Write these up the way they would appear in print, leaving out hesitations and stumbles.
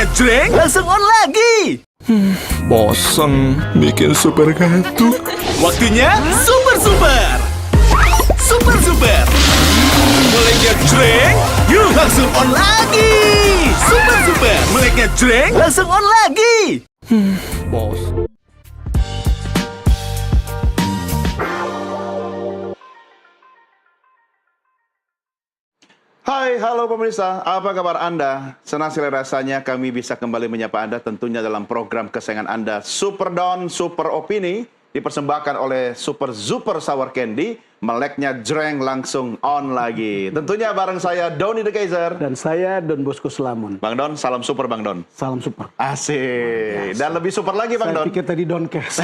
ngejreng, langsung on lagi. Bosen bikin super kartu. Waktunya super. Mulai ngejreng, yuk langsung on lagi. Super. Mulai ngejreng, langsung on lagi. Bos. Hai, halo pemirsa, apa kabar Anda? Senang sekali rasanya kami bisa kembali menyapa Anda tentunya dalam program kesayangan Anda Super Don, Super Opini dipersembahkan oleh Super Sour Candy, meleknya jreng langsung on lagi. Tentunya bareng saya Doni The Kaiser. Dan saya Don Bosco Selamun. Bang Don, salam super Bang Don. Salam super. Asik. Dan lebih super lagi Bang Saya Don. pikir tadi Doncast.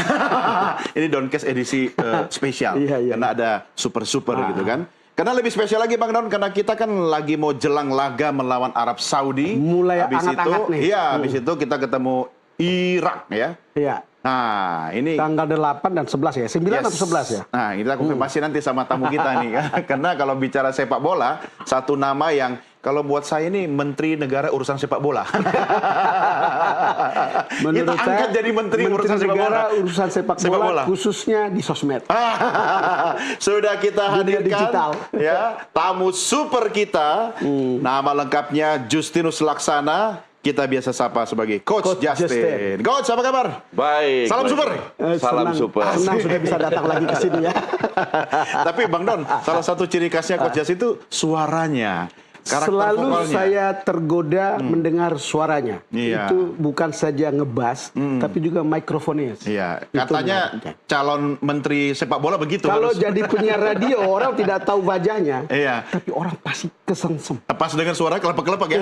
Ini Doncast edisi spesial. Iya. Karena ada super gitu kan. Karena lebih spesial lagi Bang Don, karena kita kan lagi mau jelang laga melawan Arab Saudi. Mulai habis hangat-hangat itu, nih. Iya, habis itu kita ketemu Irak ya. Iya. Nah, ini Tanggal 8 dan 11 ya? 9 atau 11 ya? Nah, kita konfirmasi nanti sama tamu kita nih. Karena kalau bicara sepak bola, satu nama yang kalau buat saya ini Menteri Negara Urusan Sepak Bola. Kita angkat jadi Menteri Urusan Sepak Bola. Negara Urusan sepak bola, khususnya di sosmed. Sudah kita Dunia hadirkan digital. ya tamu super kita. Nama lengkapnya Justinus Laksana. Kita biasa sapa sebagai Coach Justin. Coach, apa kabar? Baik. Salam baik. super. Salam Senang- super. Senang sudah bisa datang lagi ke sini ya. Tapi Bang Don, salah satu ciri khasnya Coach Justin itu suaranya. Karakter Selalu vokalnya. saya tergoda mendengar suaranya. Iya. Itu bukan saja ngebas, tapi juga mikrofonnya. Iya, Itu katanya menariknya. calon menteri sepak bola begitu. Kalau harus. jadi penyiar radio, orang tidak tahu wajahnya. Iya. Tapi orang pasti kesengsem. Pas dengan suara kelepek-kelepek ya.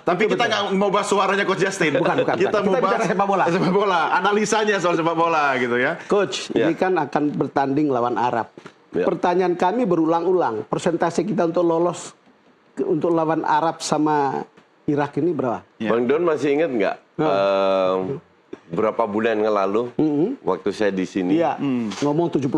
Tapi kita nggak mau bahas suaranya Coach Justin. Bukan. Kita mau Kita bahas bicara sepak bola. Sepak bola, analisanya soal sepak bola gitu ya. Coach, Ya. ini kan akan bertanding lawan Arab. Ya. Pertanyaan kami berulang-ulang. Persentase kita untuk lolos untuk lawan Arab sama Irak ini berapa? Ya. Bang Don masih ingat nggak berapa bulan yang lalu waktu saya di sini Iya, ngomong 70%.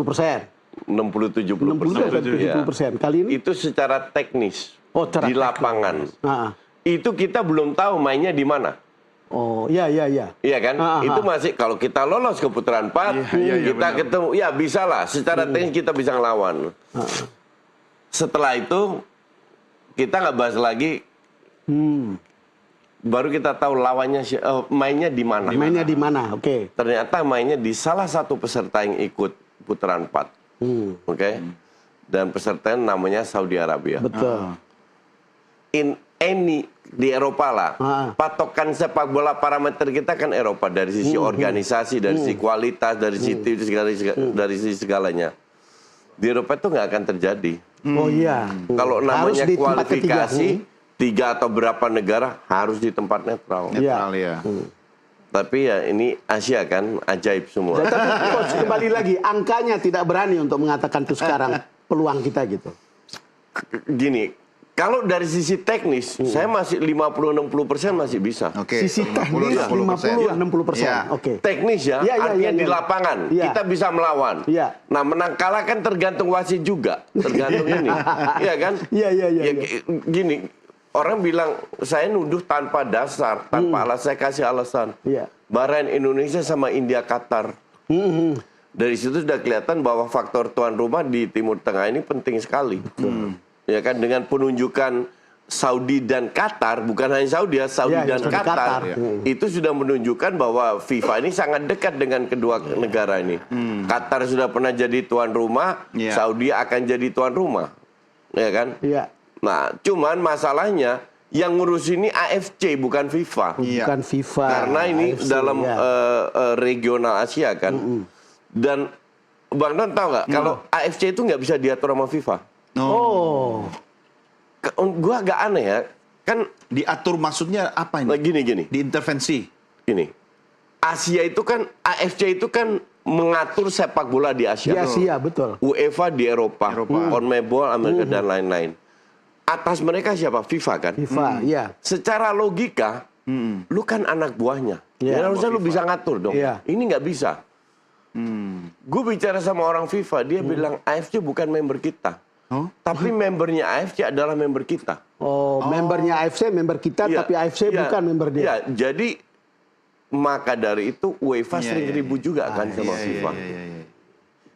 60-70%. 70%. Kali ini? Itu secara teknis Oh, secara di teknis. lapangan. Ah. Itu kita belum tahu mainnya di mana. Oh, iya. Iya kan? Itu masih kalau kita lolos ke putaran 4, Iya, kita benar. ketemu, ya bisa lah. Secara teknis kita bisa ngelawan. Setelah itu kita nggak bahas lagi. Baru kita tahu lawannya mainnya di mana. Mainnya di mana? Oke. Ternyata mainnya di salah satu peserta yang ikut putaran 4. Oke. Dan peserta namanya Saudi Arabia. Betul. Di Eropa lah. Patokan sepak bola parameter kita kan Eropa dari sisi organisasi, dari sisi kualitas, dari sisi segalanya. Di Eropa itu nggak akan terjadi. Oh iya. Kalau Harus namanya di tempat ketiga. kualifikasi, 3 atau berapa negara harus di tempat netral. Netral ya. Tapi ya ini Asia kan, ajaib semua. Dan tapi Coach, kembali lagi, angkanya tidak berani untuk mengatakan itu sekarang peluang kita gitu. Gini, kalau dari sisi teknis, saya masih 50-60% masih bisa. Oke. Sisi teknis 50-60%. Iya. Oke. Teknis ya, Iya, artinya iya. di lapangan Iya. kita bisa melawan. Iya. Nah, menang kalah kan tergantung wasit juga, tergantung ini, iya kan? Iya. Ya, gini, orang bilang saya nuduh tanpa dasar, tanpa alasan. Saya kasih alasan. Iya. Bahrain Indonesia sama India Qatar. Dari situ sudah kelihatan bahwa faktor tuan rumah di Timur Tengah ini penting sekali. Ya kan, dengan penunjukan Saudi dan Qatar, bukan hanya Saudi ya, Saudi Ya, dan Saudi Qatar, Qatar. itu sudah menunjukkan bahwa FIFA ini sangat dekat dengan kedua negara ini. Qatar sudah pernah jadi tuan rumah, Ya. Saudi akan jadi tuan rumah, ya kan? Iya. Nah, cuman masalahnya yang ngurus ini AFC bukan FIFA, Iya. Bukan FIFA. karena ini AFC, dalam ya. regional Asia kan. Dan Bang Don tahu nggak kalau AFC itu nggak bisa diatur sama FIFA? Oh. Gua agak aneh ya, kan Diatur maksudnya apa ini? gini. Diintervensi. Gini, Asia itu kan, AFC itu kan mengatur sepak bola di Di Asia. Asia, betul. UEFA di Eropa, CONMEBOL Amerika dan lain-lain. Atas mereka siapa? FIFA kan? FIFA, iya. Secara logika, lu kan anak buahnya. Iya. Ya harusnya lu bisa ngatur dong. Iya. Ini nggak bisa. Gue bicara sama orang FIFA, dia bilang AFC bukan member kita. Oh. Tapi membernya AFC adalah member kita. Oh, membernya AFC, member kita, Iya, tapi AFC iya, bukan member dia. iya. Jadi maka dari itu UEFA Iya, sering iya, ribut juga kan sama Iya, FIFA. iya, iya, iya.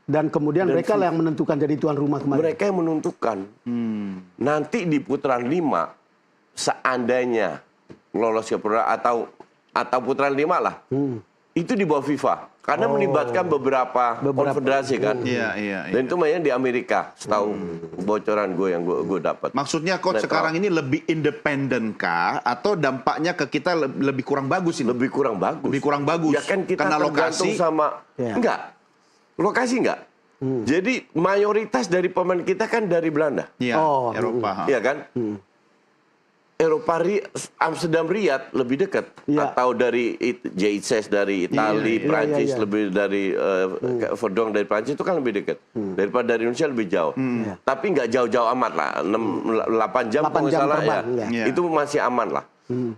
Dan kemudian mereka lah yang menentukan jadi tuan rumah kemarin. Mereka yang menentukan. Nanti di putaran 5 seandainya lolos ke putaran atau putaran 5 lah. Itu di bawah FIFA. Karena melibatkan beberapa konfederasi kan. Iya, iya, iya. Dan itu mainnya di Amerika, setahu bocoran gue yang gue dapat. Maksudnya coach Netral. sekarang ini lebih independen kah atau dampaknya ke kita lebih kurang bagus ini? Lebih kurang bagus. Lebih kurang bagus. Ya kan kita karena tergantung lokasi. sama Ya. enggak. Lokasi enggak. Jadi mayoritas dari pemain kita kan dari Belanda. Iya, Oh. Eropa. ha. Iya kan? Eropa Amsterdam Riyadh lebih dekat Iya. atau dari JHS dari Italia, Iya, iya. Prancis Iya, iya. lebih dari Verdong dari Prancis itu kan lebih dekat daripada dari Indonesia lebih jauh. Tapi nggak jauh-jauh amat lah, 8 jam 8 kalau nggak jam salah ya. terbang, ya. Iya. Itu masih aman lah.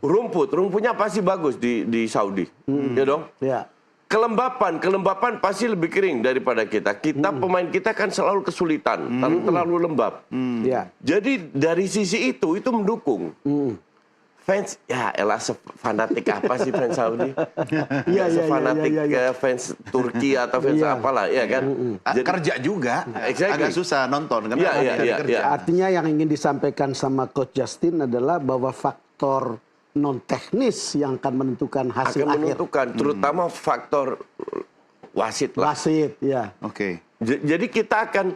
Rumputnya pasti bagus di Saudi, ya dong. Ya. Kelembapan pasti lebih kering daripada kita. Pemain kita kan selalu kesulitan, terlalu lembab. Ya. Jadi dari sisi itu mendukung. Fans, ya elah fanatik apa sih fans Saudi? Iya, iya, Fanatik iya, iya. Fans Turki atau fans Iya. apalah, ya kan? Jadi, Kerja juga. Exactly. Agak susah nonton karena Iya, iya, hari iya, kerja. iya. Artinya yang ingin disampaikan sama Coach Justin adalah bahwa faktor non teknis yang akan menentukan hasil akan akhir. menentukan, terutama faktor wasit lah. Wasit, ya. Oke. Jadi kita akan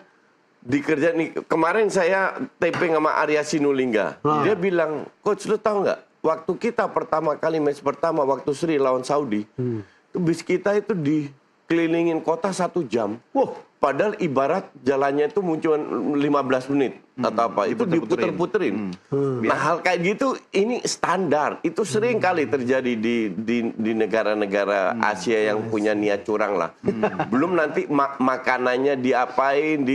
dikerjain nih. Kemarin saya taping sama Arya Sinulinga. Dia bilang, Coach lu tahu nggak? Waktu kita pertama kali match pertama waktu Sri lawan Saudi, bis kita itu dikelilingin kota 1 jam. Wah. Padahal ibarat jalannya itu cuma 15 menit atau apa. Itu diputer-puterin. Nah hal kayak gitu ini standar. Itu sering kali terjadi di negara-negara Asia yang punya niat curang lah. Belum nanti makanannya diapain.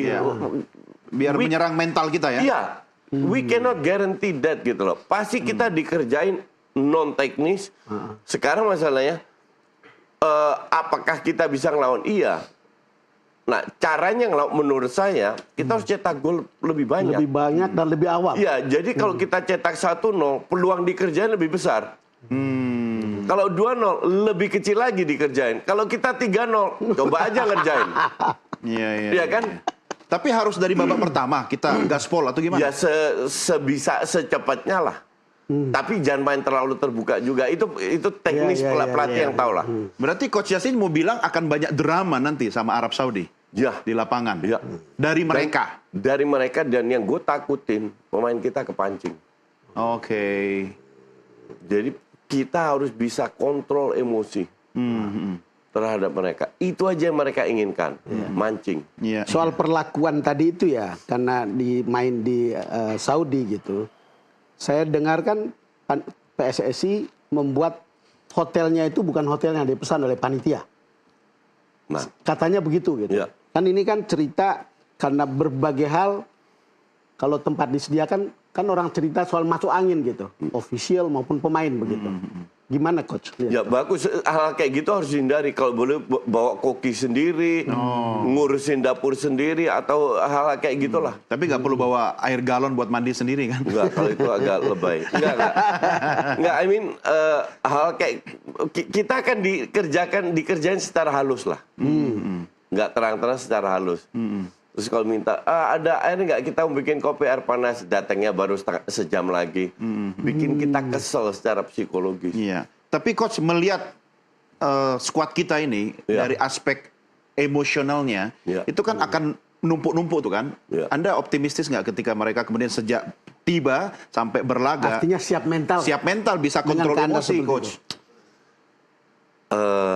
Biar menyerang mental kita ya. Iya. We cannot guarantee that gitu loh. Pasti kita dikerjain non teknis. Sekarang masalahnya apakah kita bisa ngelawan? Iya. Nah, caranya menurut saya kita harus cetak gol lebih banyak. Lebih banyak dan lebih awal. Iya, jadi kalau kita cetak 1-0, peluang dikerjain lebih besar. Kalau 2-0 lebih kecil lagi dikerjain. Kalau kita 3-0, coba aja ngerjain. Iya, iya. Iya kan? Tapi harus dari babak pertama kita gaspol atau gimana? Ya sebisa secepatnya lah. Tapi jangan main terlalu terbuka juga. Itu teknis Iya, iya, pelatih iya. yang tahu lah. Berarti Coach Yasin mau bilang akan banyak drama nanti sama Arab Saudi Ya, di lapangan. ya. Dari mereka. Dari mereka dan yang gue takutin pemain kita kepancing. Oke. Jadi kita harus bisa kontrol emosi terhadap mereka. Itu aja yang mereka inginkan, mancing. Iya. Soal perlakuan tadi itu ya, karena main di Saudi gitu. Saya dengarkan PSSI membuat hotelnya itu bukan hotel yang dipesan oleh panitia. Nah, Katanya begitu gitu. Iya. Kan ini kan cerita karena berbagai hal, kalau tempat disediakan kan orang cerita soal masuk angin gitu, official maupun pemain begitu. Gimana Coach? Lihat. ya bagus. Hal kayak gitu harus dihindari. Kalau boleh bawa koki sendiri, ngurusin dapur sendiri atau hal kayak gitulah. Tapi nggak perlu bawa air galon buat mandi sendiri kan? Enggak, kalau itu agak lebay. Enggak, I mean hal kayak kita akan dikerjain secara halus lah. Enggak terang-terang secara halus. Terus kalau minta, ada air nggak, kita mau bikin kopi air panas, datangnya baru sejam lagi. Bikin kita kesel secara psikologis. Iya. Tapi Coach melihat skuad kita ini Iya. dari aspek emosionalnya, Iya. itu kan akan numpuk-numpuk tuh kan? Iya. Anda optimistis nggak ketika mereka kemudian sejak tiba sampai berlaga, Artinya siap mental. siap mental bisa Dengan kontrol keadaan emosi, seperti Coach? itu.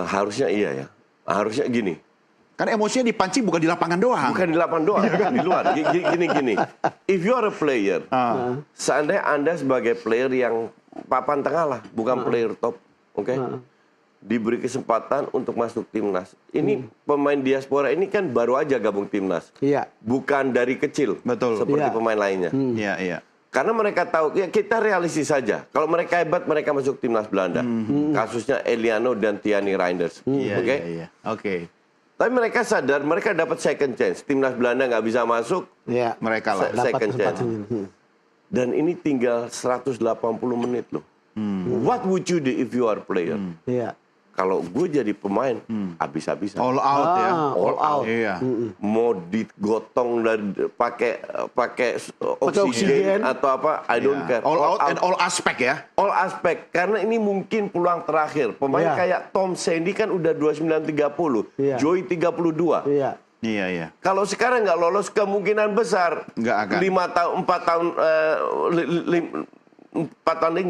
Harusnya iya ya. Harusnya gini. Kan emosinya dipancing bukan di lapangan doang. Bukan di lapangan doang, di luar. Gini. If you are a player, seandainya Anda sebagai player yang papan tengah lah, bukan player top, oke? Diberi kesempatan untuk masuk timnas. Ini pemain diaspora ini kan baru aja gabung timnas. Iya. Bukan dari kecil. Betul. Seperti Iya. pemain lainnya. Iya, iya. Karena mereka tahu, ya kita realistis saja. Kalau mereka hebat, mereka masuk timnas Belanda. Kasusnya Eliano dan Tiani Reinders. Iya, Oke? iya, iya. Oke. Tapi mereka sadar, mereka dapat second chance. Timnas Belanda nggak bisa masuk, Ya. Mereka lah. Dapat second chance. kesempatan ini. Dan ini tinggal 180 menit loh. What would you do if you are player? Iya. Kalau gue jadi pemain, habis-habisan. All out ya. All out. Iya. Mau digotong dari pakai oksigen. oksigen atau apa, I don't care. All out and all aspect ya. All aspek, karena ini mungkin peluang terakhir. Pemain Iya. kayak Tom Sandy kan udah 29-30, Iya. Joey 32. Iya. Iya, iya. Kalau sekarang nggak lolos, kemungkinan besar Nggak akan. 4 tahun 4 tahun ini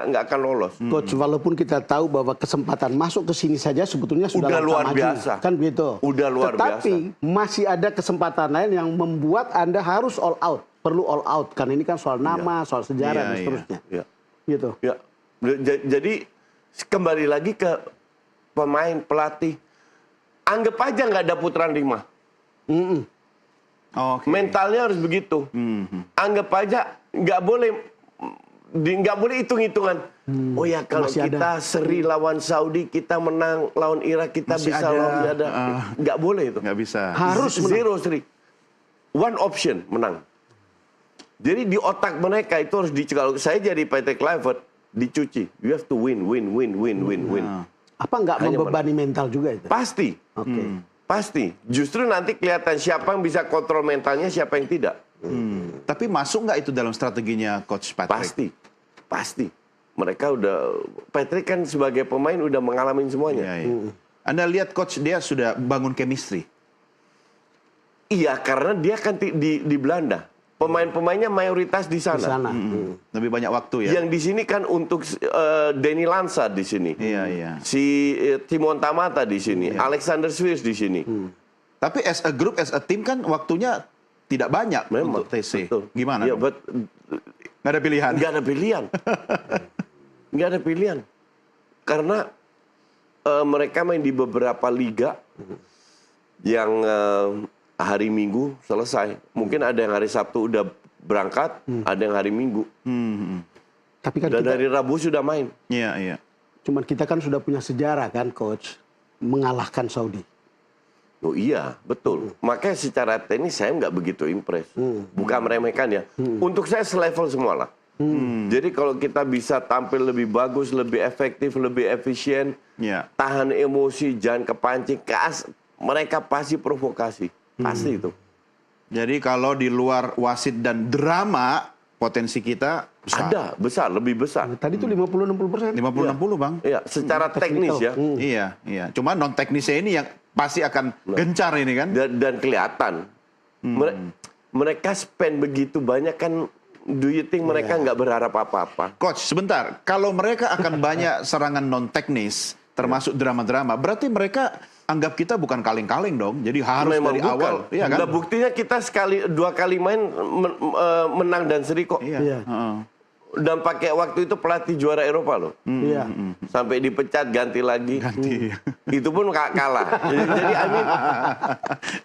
nggak akan lolos. Coach, walaupun kita tahu bahwa kesempatan masuk ke sini saja sebetulnya sudah Udah langkah luar maju. biasa. Kan begitu. Udah luar Tetapi masih ada kesempatan lain yang membuat Anda harus all out. Perlu all out. Karena ini kan soal nama, soal sejarah, Iya, dan iya. seterusnya. Ya. Gitu. Ya, jadi kembali lagi ke pemain, pelatih. Anggap aja nggak ada putaran 5. Oke. Mentalnya harus begitu. Anggap aja nggak boleh hitung-hitungan. Oh ya, kalau Masih kita seri lawan Saudi, kita menang lawan Irak, kita Masih bisa ada. lawan ada. Nggak boleh itu. Nggak bisa. Harus menang. Zero seri. One option menang. Jadi di otak mereka itu harus kalau saya jadi Patrick Kluivert, dicuci. You have to win. Apa nggak Hanya membebani mental juga itu? Pasti. Oke. Pasti. Justru nanti kelihatan siapa yang bisa kontrol mentalnya, siapa yang tidak. Tapi masuk nggak itu dalam strateginya Coach Patrick? Pasti. Mereka udah, Patrick kan sebagai pemain udah mengalami semuanya. Iya, iya. Anda lihat Coach dia sudah bangun chemistry. Iya, karena dia kan di Belanda. Pemain-pemainnya mayoritas di Di sana. sana. Lebih banyak waktu ya. Yang di sini kan untuk Denny Lanza di sini. Iya, iya. Si Timon Tamata di sini. Alexander Swiss di sini. Tapi as a group, as a team kan waktunya tidak banyak Memang. untuk TC. Betul. Gimana? Ya, dong? Nggak ada pilihan. Nggak ada pilihan. Nggak ada pilihan. Karena mereka main di beberapa liga yang hari Minggu selesai. Mungkin ada yang hari Sabtu udah berangkat, ada yang hari Minggu. Tapi kan Dan kita, hari Rabu sudah main. Iya, iya. cuman kita kan sudah punya sejarah kan, Coach, mengalahkan Saudi. Oh iya, betul. Makanya secara teknis saya nggak begitu impress. Bukan meremehkan ya. Untuk saya selevel semua lah. Jadi kalau kita bisa tampil lebih bagus, lebih efektif, lebih efisien, Iya. tahan emosi, jangan kepancing, mereka pasti provokasi. Pasti itu. Jadi kalau di luar wasit dan drama, potensi kita besar. Ada, besar, lebih besar. Tadi itu 50-60%. 50-60 Bang. Iya, secara teknis ya. Iya, iya. Cuma non teknisnya ini yang pasti akan gencar ini kan. Dan kelihatan. Mereka spend begitu banyak kan, do you think mereka nggak berharap apa-apa? Coach, sebentar. Kalau mereka akan banyak serangan non teknis, termasuk drama-drama, berarti mereka anggap kita bukan kaleng-kaleng dong. Jadi harus Memang dari bukan. awal, iya kan? Nah, buktinya kita dua kali main menang dan seri kok. Iya. Iya. Heeh. Dan pakai waktu itu pelatih juara Eropa loh. Iya. Sampai dipecat ganti lagi. Itu pun kalah. Jadi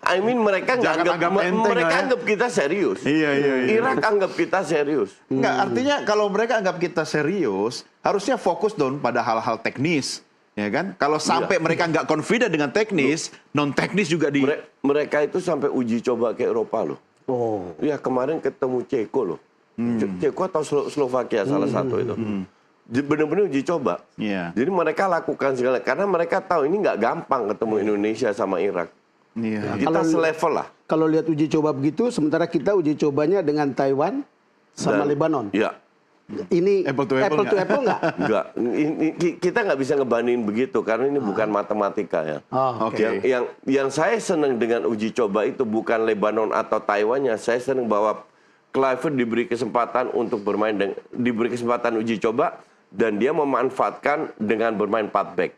I mean mereka nggak Jangan anggap enteng mereka lah ya. anggap kita serius. Iya, iya, iya. Irak anggap kita serius. Enggak, artinya kalau mereka anggap kita serius, harusnya fokus dong pada hal-hal teknis. Ya kan? Kalau sampai mereka nggak confident dengan teknis, non teknis juga di Mereka itu sampai uji coba ke Eropa loh. Oh. Ya kemarin ketemu Ceko loh. Ceko atau Slovakia salah satu itu. Benar-benar uji coba. Iya. Jadi mereka lakukan segala karena mereka tahu ini nggak gampang ketemu Indonesia sama Irak. Iya. Kita selevel lah. Kalau lihat uji coba begitu, sementara kita uji cobanya dengan Taiwan sama Dan- Lebanon. Ya, Ini Apple to apple to apple nggak? enggak. Kita nggak bisa ngebandingin begitu karena ini bukan matematika ya. Oh, Oke. Yang saya senang dengan uji coba itu bukan Lebanon atau Taiwannya. Saya senang bahwa Kluivert diberi kesempatan untuk bermain diberi kesempatan uji coba dan dia memanfaatkan dengan bermain 4 back.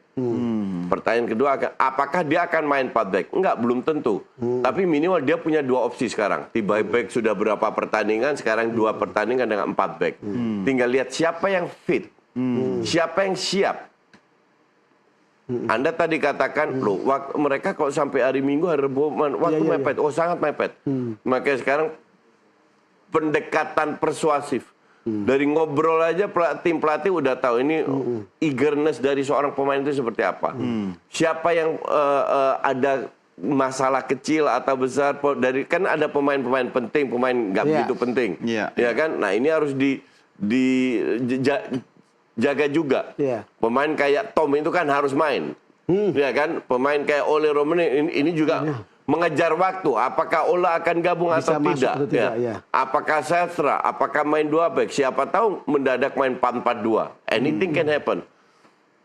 Pertanyaan kedua, apakah dia akan main 4 back? Enggak, belum tentu. Tapi minimal dia punya 2 opsi sekarang. Tiba back sudah berapa pertandingan, sekarang 2 pertandingan dengan 4 back. Tinggal lihat siapa yang fit, siapa yang siap. Anda tadi katakan, loh, mereka kalau sampai hari Minggu, hari Rabu, waktu mepet. Oh, sangat mepet. Makanya sekarang pendekatan persuasif. Dari ngobrol aja tim pelatih udah tahu ini eagerness dari seorang pemain itu seperti apa. Siapa yang ada masalah kecil atau besar kan ada pemain-pemain penting, pemain nggak begitu penting. Ya kan? Nah, ini harus jaga juga. Pemain kayak Tom itu kan harus main. Ya kan? Pemain kayak Ole Romani ini juga mengejar waktu, apakah Ola akan gabung Bisa atau masuk tidak? atau tidak, ya. Apakah Sastra, apakah main 2 back? Siapa tahu mendadak main 4-4-2. Anything can happen.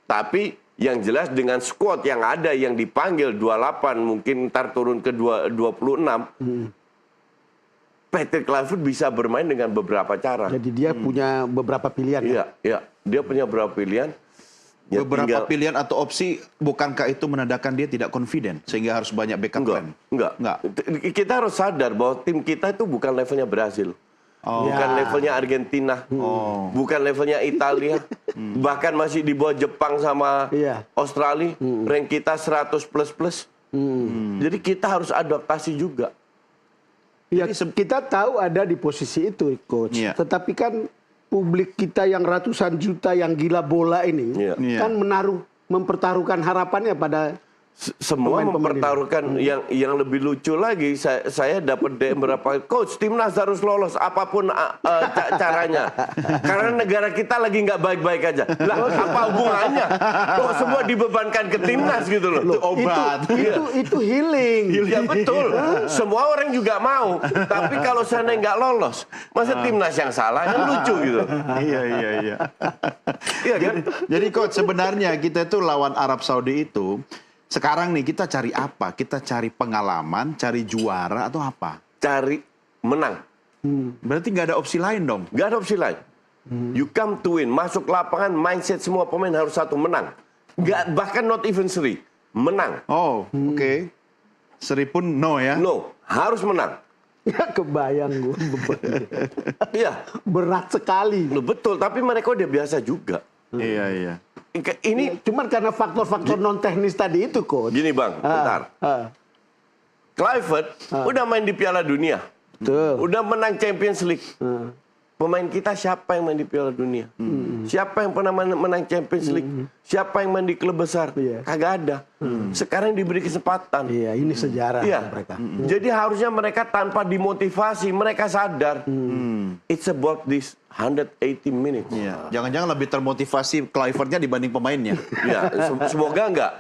Tapi yang jelas dengan squad yang ada, yang dipanggil 28, mungkin ntar turun ke 26, Patrick Kluivert bisa bermain dengan beberapa cara. Jadi dia punya beberapa pilihan. Iya, dia punya beberapa pilihan. Ya, Beberapa pilihan atau opsi, bukankah itu menandakan dia tidak confident sehingga harus banyak backup plan? Enggak. Kita harus sadar bahwa tim kita itu bukan levelnya Brasil. Bukan levelnya Argentina. Bukan levelnya Italia. Bahkan masih di bawah Jepang sama Australia. Rank kita 100++. Jadi kita harus adaptasi juga. Ya, kita tahu ada di posisi itu, Coach. Tetapi kan publik kita yang ratusan juta yang gila bola ini kan mempertaruhkan harapannya pada semua mempertaruhkan yang lebih lucu lagi. Saya dapat DM berapa, coach timnas harus lolos apapun caranya karena negara kita lagi nggak baik-baik aja. Lah apa hubungannya? Kok semua dibebankan ke timnas gitu loh? Itu obat. Itu healing. Ya betul. Semua orang juga mau. Tapi kalau sana nggak lolos, masa timnas yang salah? Yang lucu gitu. Iya. Iya kan? Jadi coach, sebenarnya kita itu lawan Arab Saudi itu, sekarang nih kita cari apa? Kita cari pengalaman, cari juara atau apa? Cari menang. Berarti nggak ada opsi lain dong? Nggak ada opsi lain. You come to win. Masuk lapangan, mindset semua pemain harus satu, menang. Nggak, bahkan not even seri. Menang. Oh, oke. Seri pun no ya? No, harus menang. Ya kebayang gue bebannya. Iya. Berat sekali. Loh, betul, tapi mereka udah biasa juga. Iya. Ini Cuman karena faktor-faktor non teknis tadi itu, Coach. gini Bang, bentar. Kluivert udah main di Piala Dunia. Betul. Udah menang Champions League. Pemain kita siapa yang main di Piala Dunia? Siapa yang pernah menang Champions League? Siapa yang main di klub besar? Kagak ada. Sekarang diberi kesempatan. Iya, ini sejarah mereka. Jadi harusnya mereka tanpa dimotivasi, mereka sadar. It's about this 180 minutes. Iya. Jangan-jangan lebih termotivasi Kluivertnya dibanding pemainnya. Ya, semoga enggak.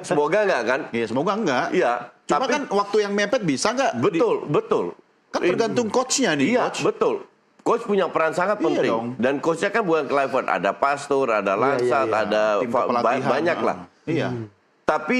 Semoga enggak kan? Iya, semoga enggak. Iya. Cuma Tapi kan waktu yang mepet bisa nggak? betul. Kan tergantung coachnya nih, Iya, coach. betul. Coach punya peran sangat Iya penting. dong. Dan coachnya kan bukan Kluivert, ada Pastor, ada Langsat, ada Tim kepelatihan. banyak lah. Iya. Tapi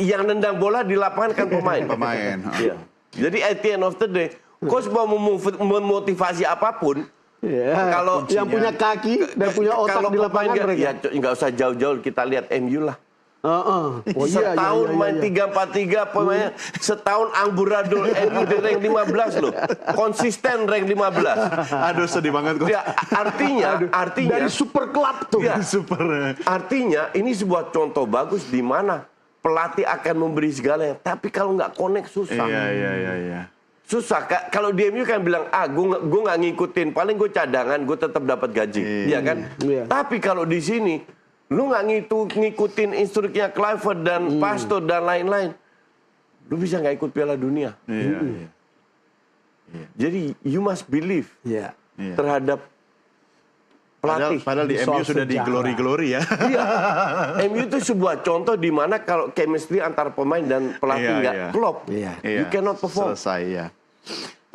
yang nendang bola di lapangan kan pemain. Pemain. Iya. Jadi at the end of the day, coach mau memotivasi apapun, kalau yang punya kaki dan punya otak kalau di lapangan pemain mereka. nggak usah jauh-jauh, kita lihat MU lah. Oh iya, Setahun iya. main 3-4-3 pemainnya, setahun amburadul MU di rank 15 loh. Konsisten rank 15. Aduh, sedih banget kok. Ya, artinya Dari super club tuh. Ya, Super. artinya ini sebuah contoh bagus di mana pelatih akan memberi segalanya, tapi kalau nggak connect susah. Iya. Susah. Kalau di MU kan bilang, gue nggak ngikutin, paling gue cadangan, gue tetap dapat gaji, ya kan? Iya. Tapi kalau di sini, lu nggak ngikutin instruksinya Kluivert dan Pastor dan lain-lain, lu bisa nggak ikut Piala Dunia. Iya. Jadi you must believe Iya. terhadap pelatih. Padahal di MU Soal sudah di sejarah. glory-glory ya. Iya. MU itu sebuah contoh di mana kalau chemistry antar pemain dan pelatih Iya, nggak iya. klop, Iya. you cannot perform. Selesai ya.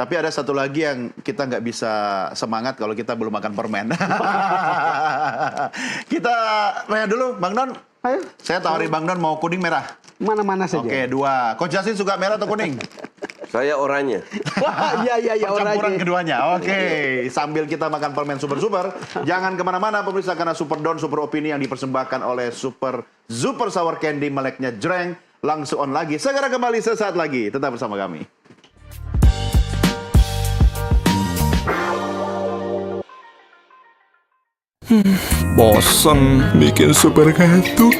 Tapi ada satu lagi yang kita nggak bisa semangat kalau kita belum makan permen. Kita rehat dulu, Bang Don. Ayo. Saya tawarin Bang Don mau kuning merah. Mana-mana saja. Oke, 2. Coach Justin suka merah atau kuning? Saya oranye. Iya, Campuran orangnya. keduanya. Oke, sambil kita makan permen super-super, jangan kemana-mana pemirsa, karena Super Don Super Opini yang dipersembahkan oleh Super Sour Candy meleknya jreng langsung on lagi. Segera kembali sesaat lagi. Tetap bersama kami. Bosen bikin super kantuk.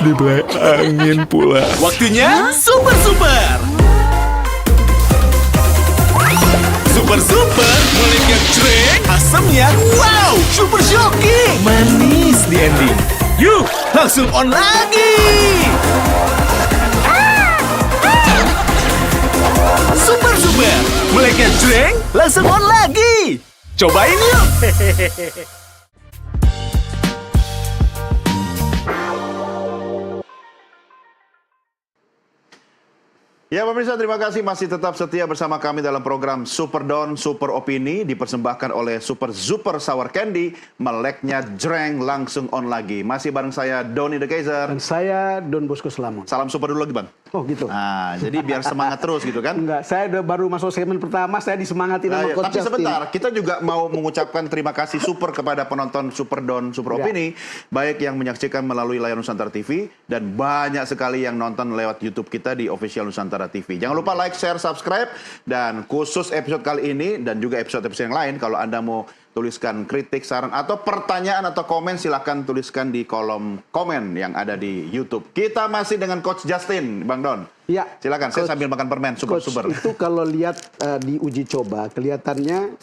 Dibelai angin pula. Waktunya super. Super mulutnya jreng, asamnya wow, super shocking, manis di ending. Yuk, langsung on lagi. Super, mulutnya jreng, langsung on lagi. Cobain yuk. Ya pemirsa, terima kasih masih tetap setia bersama kami dalam program Super Don Super Opini dipersembahkan oleh Super Sour Candy. Meleknya jreng, langsung on lagi. Masih bareng saya Doni The Kaiser. Dan saya Don Bosco Selamon. Salam super dulu lagi Bang. Oh gitu. Nah, jadi biar semangat terus gitu kan. Enggak, saya udah baru masuk segmen pertama, saya disemangatin Nah, sama ya, Coach tapi Justin. sebentar, kita juga mau mengucapkan terima kasih super kepada penonton Super Don Super Ya. Opini, baik yang menyaksikan melalui layar Nusantara TV dan banyak sekali yang nonton lewat YouTube kita di official Nusantara TV. Jangan lupa like, share, subscribe, dan khusus episode kali ini dan juga episode-episode yang lain, kalau Anda mau tuliskan kritik, saran, atau pertanyaan atau komen, silahkan tuliskan di kolom komen yang ada di YouTube. Kita masih dengan Coach Justin, Bang Don. Ya. Silakan, saya Coach- sambil makan permen, Coach, super. itu kalau lihat di uji coba, kelihatannya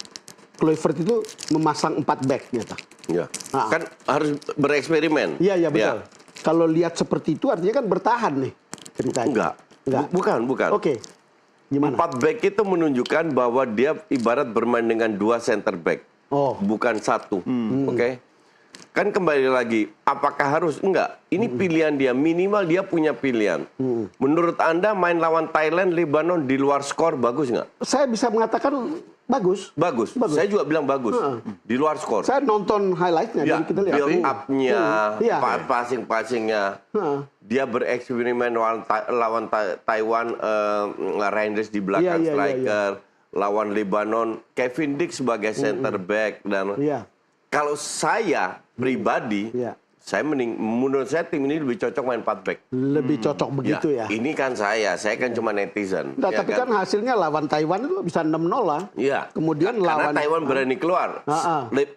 Kluivert itu memasang 4 back gitu. Ya. Ah. Kan harus bereksperimen. Iya, Ya. betul. Kalau lihat seperti itu artinya kan bertahan nih ceritanya. Enggak. Bukan. Oke. Gimana? 4 back itu menunjukkan bahwa dia ibarat bermain dengan 2 center back. Oh. Bukan 1. Oke. Kan kembali lagi, apakah harus? Enggak. Ini pilihan dia, minimal dia punya pilihan. Menurut Anda main lawan Thailand, Lebanon di luar skor bagus nggak? Saya bisa mengatakan bagus. Bagus. Bagus. Saya juga bilang bagus. Di luar skor. Saya nonton highlightnya, Ya, jadi kita lihat. build up-nya, Iya. passing-passingnya. Heeh. Dia bereksperimen lawan Taiwan, Reinders di belakang Iya, iya, striker. Lawan Lebanon, Kevin Dix sebagai center back. Dan Iya. kalau saya pribadi, Iya. menurut saya tim ini lebih cocok main 4 back. Lebih cocok begitu ya. Ini kan saya kan cuma netizen. Nah, ya tapi kan hasilnya lawan Taiwan itu bisa 6-0 lah. Iya. Kemudian Karena lawan Taiwan berani keluar.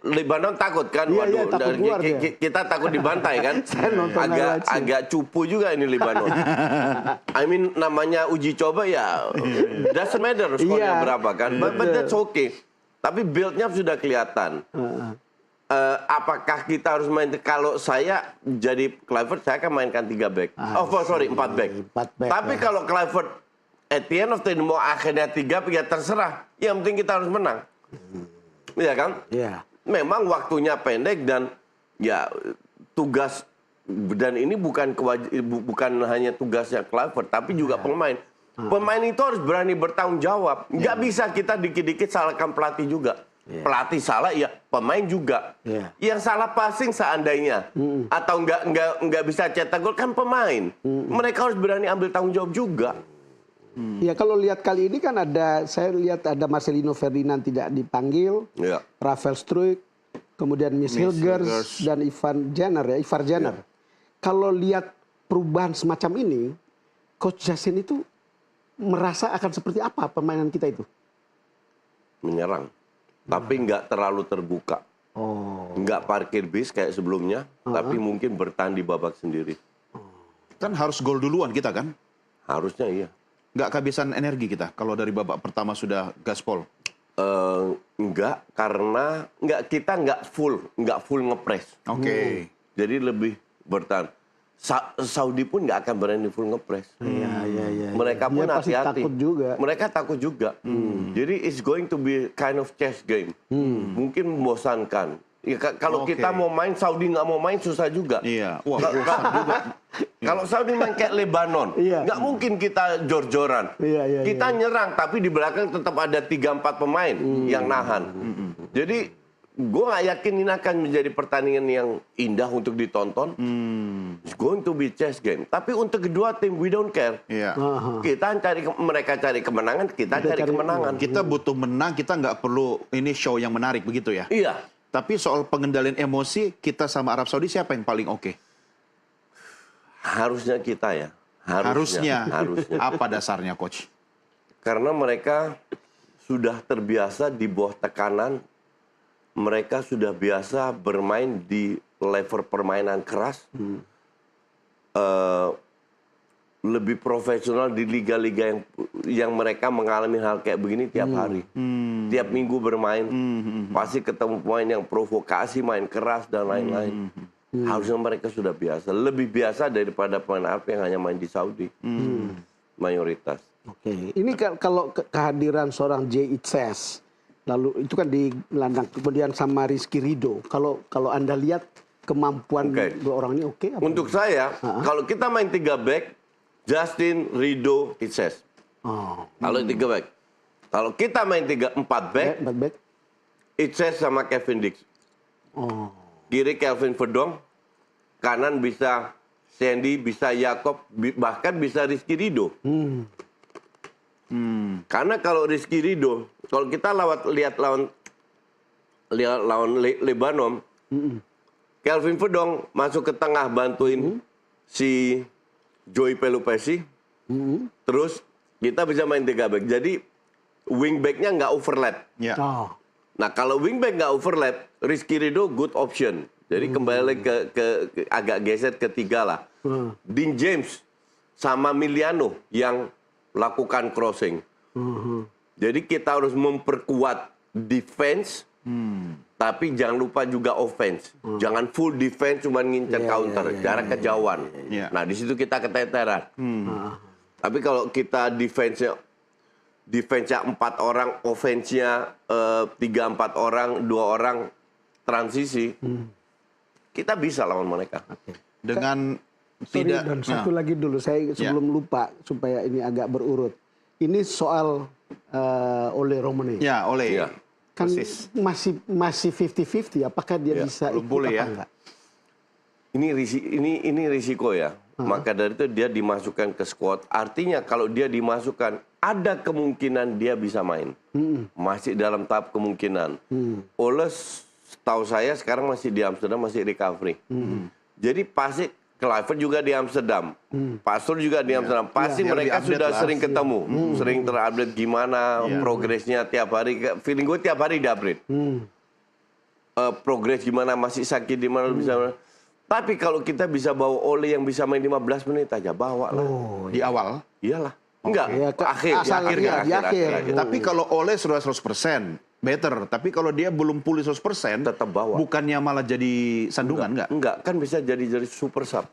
Lebanon takut kan? Iya, iya, takut keluar dia. Kita takut dibantai kan? Saya nonton highlights. agak cupu juga ini Lebanon. Namanya uji coba ya. Doesn't matter skornya Iya, berapa kan? But that's okay. Tapi build-nya sudah kelihatan. Apakah kita harus main, kalau saya jadi Kluivert, saya akan mainkan 3 back. 4 back. 4 back, Tapi ya. kalau Kluivert at the end of the day mau akhirnya 3 back, ya terserah. Yang penting kita harus menang. Iya kan? Iya. Memang waktunya pendek dan ya tugas, dan ini bukan hanya tugasnya Kluivert, tapi juga pemain. Pemain itu harus berani bertanggung jawab. Nggak bisa kita dikit-dikit salahkan pelatih juga. Pelatih salah, ya pemain juga. Iya. Yang salah passing seandainya, atau nggak bisa cetak gol kan pemain. Mereka harus berani ambil tanggung jawab juga. Ya kalau lihat kali ini kan saya lihat ada Marcelino Ferdinand tidak dipanggil, Ya. Rafael Struijk, kemudian Miss Hilgers dan Ivar Jenner. Kalau lihat perubahan semacam ini, Coach Justin itu merasa akan seperti apa permainan kita itu? Menyerang, tapi nggak terlalu terbuka. Nggak parkir bis kayak sebelumnya, tapi mungkin bertahan di babak sendiri. Kan harus gol duluan kita kan? Harusnya iya. Nggak kehabisan energi kita kalau dari babak pertama sudah gaspol. Enggak, karena kita nggak full ngepres. Oke. Jadi lebih bertahan. Saudi pun nggak akan berani full ngepres. Iya. Mereka pun Dia pasti hati-hati. takut juga. Mereka takut juga. Jadi it's going to be kind of chess game. Mungkin membosankan. Ya, kalau Oke. kita mau main, Saudi nggak mau main, susah juga. Iya. Wah, Kalau Saudi main kayak Lebanon, Iya. nggak mungkin kita jor-joran. Iya, Kita nyerang, tapi di belakang tetap ada 3-4 pemain yang nahan. Jadi, gue nggak yakin ini akan menjadi pertandingan yang indah untuk ditonton. It's going to be chess game. Tapi untuk kedua tim, we don't care. iya. Mereka cari kemenangan, kita cari kemenangan. Kita butuh menang, kita nggak perlu ini show yang menarik begitu ya. Iya. Tapi soal pengendalian emosi, kita sama Arab Saudi siapa yang paling oke? Harusnya kita ya. Harusnya. Harusnya. Apa dasarnya, Coach? Karena mereka sudah terbiasa di bawah tekanan. Mereka sudah biasa bermain di level permainan keras. lebih profesional di liga-liga yang mereka mengalami hal kayak begini tiap hari. Tiap minggu bermain, pasti ketemu pemain yang provokasi, main keras, dan lain-lain. Harusnya mereka sudah biasa. Lebih biasa daripada pemain Arab yang hanya main di Saudi. Mayoritas. Oke, ini kalau kehadiran seorang Jay Itzes, lalu itu kan di gelandang, kemudian sama Rizky Ridho. Kalau Anda lihat kemampuan dua orang ini oke? Untuk saya, kalau kita main 3 back, Justin, Ridho, Itzes. Kalau 3 back. Kalau kita main 4 back, Itzes sama Kevin Dix. Kiri Kelvin Verdong, kanan bisa Sandy, bisa Yakob, bahkan bisa Rizky Ridho. Karena kalau Rizky Ridho, kalau kita lihat lawan Lebanon, Kelvin Verdong masuk ke tengah bantuin si Joey Pelupesi, terus kita bisa main 3 back. Jadi wingbacknya nggak overlap. Ya. Nah kalau wingback nggak overlap, Rizky Ridho good option. Jadi kembali ke agak geser ketiga lah. Dean James sama Miliano yang lakukan crossing. Jadi kita harus memperkuat defense, tapi jangan lupa juga offense. Jangan full defense cuma ngincar counter, jarak kejauhan. Nah di situ kita keteteran. Tapi kalau kita defense-nya 4 orang, offense-nya 3-4 orang, 2 orang transisi, kita bisa lawan mereka. Dengan Sorry, tidak dan satu lagi dulu, saya sebelum lupa supaya ini agak berurut. Ini soal Ole Romane. Ya, oleh. Iya. Kan persis. masih 50-50, apakah dia bisa belum ikut boleh apa ya. enggak? Ini risiko ya. Maka dari itu dia dimasukkan ke squad. Artinya kalau dia dimasukkan, ada kemungkinan dia bisa main. Masih dalam tahap kemungkinan. Ole setahu saya sekarang masih di Amsterdam, masih recovery. Jadi pasti Kluivert juga di Amsterdam. Pastor juga di Amsterdam. Pasti biar mereka di-update sudah lah. sering ketemu. Sering terupdate gimana progresnya tiap hari. Feeling gue tiap hari di-update. Progres gimana, masih sakit di mana bisa. Tapi kalau kita bisa bawa Ole yang bisa main 15 menit aja, bawa lah. Di awal. Iyalah. Enggak, Ya, akhir. akhir. Tapi kalau Ole sudah 100%, better. Tapi kalau dia belum pulih 100%, Tetap bawa. bukannya malah jadi sandungan, enggak? Enggak, kan bisa jadi super sub.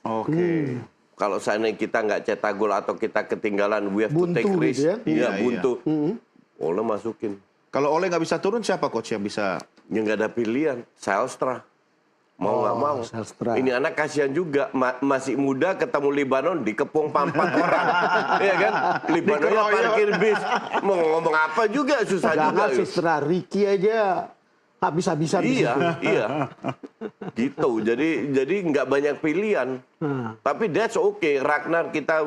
Oke. Kalau seandainya kita nggak cetak gol atau kita ketinggalan, we have to Buntu take gitu risk. ya? Iya, Buntu. Ole masukin. Kalau Ole nggak bisa turun, siapa coach yang bisa? Ya nggak ada pilihan. Selstra. Mau nggak mau. Selstra. Ini anak kasihan juga. Masih muda ketemu Libanon dikepung 4 orang. Iya kan? Libanonnya parkir bis. Mau ngomong apa juga susah juga. Jangan Sistra Ricky aja habis-habisan di situ. Iya. Gitu. Jadi nggak banyak pilihan. Tapi that's okay. Ragnar kita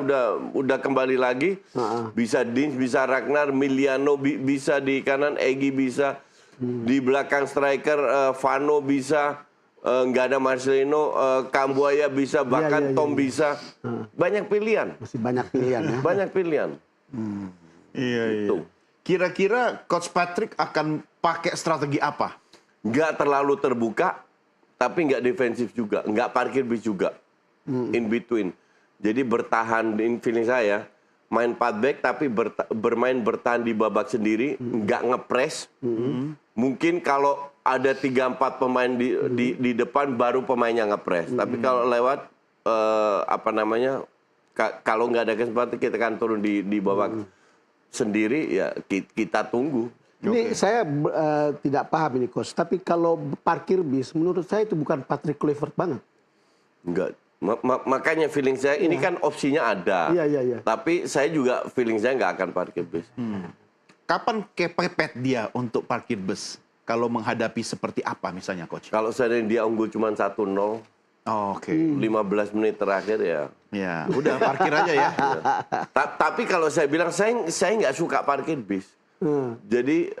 udah kembali lagi. Bisa Dins, bisa Ragnar, Miliano bisa di kanan, Egy bisa di belakang striker, Vano bisa. Nggak ada Marcelino, Kambuaya bisa, bahkan Tom bisa. Banyak pilihan. Masih banyak pilihan ya. Banyak pilihan. Iya. Tuh. Kira-kira coach Patrick akan pakai strategi apa? Nggak terlalu terbuka, tapi nggak defensif juga. Nggak parkir bis juga. In between. Jadi bertahan, in feeling saya, main 4 back tapi bermain bertahan di babak sendiri, nggak ngepres. Mungkin kalau ada 3-4 pemain di depan baru pemainnya ngepres. Tapi kalau lewat kalau nggak ada kesempatan kita akan turun di babak sendiri, ya kita tunggu. Ini saya tidak paham ini coach, tapi kalau parkir bis menurut saya itu bukan Patrick Kluivert banget. Enggak. Makanya feeling saya ini kan opsinya ada. Iya. Tapi saya juga feeling saya nggak akan parkir bis. Kapan kepepet dia untuk parkir bus? Kalau menghadapi seperti apa misalnya coach? Kalau saya dia unggul cuma 1-0, Oke. 15 menit terakhir ya. Ya, udah parkir aja ya. Tapi kalau saya bilang saya nggak suka parkir bis. Jadi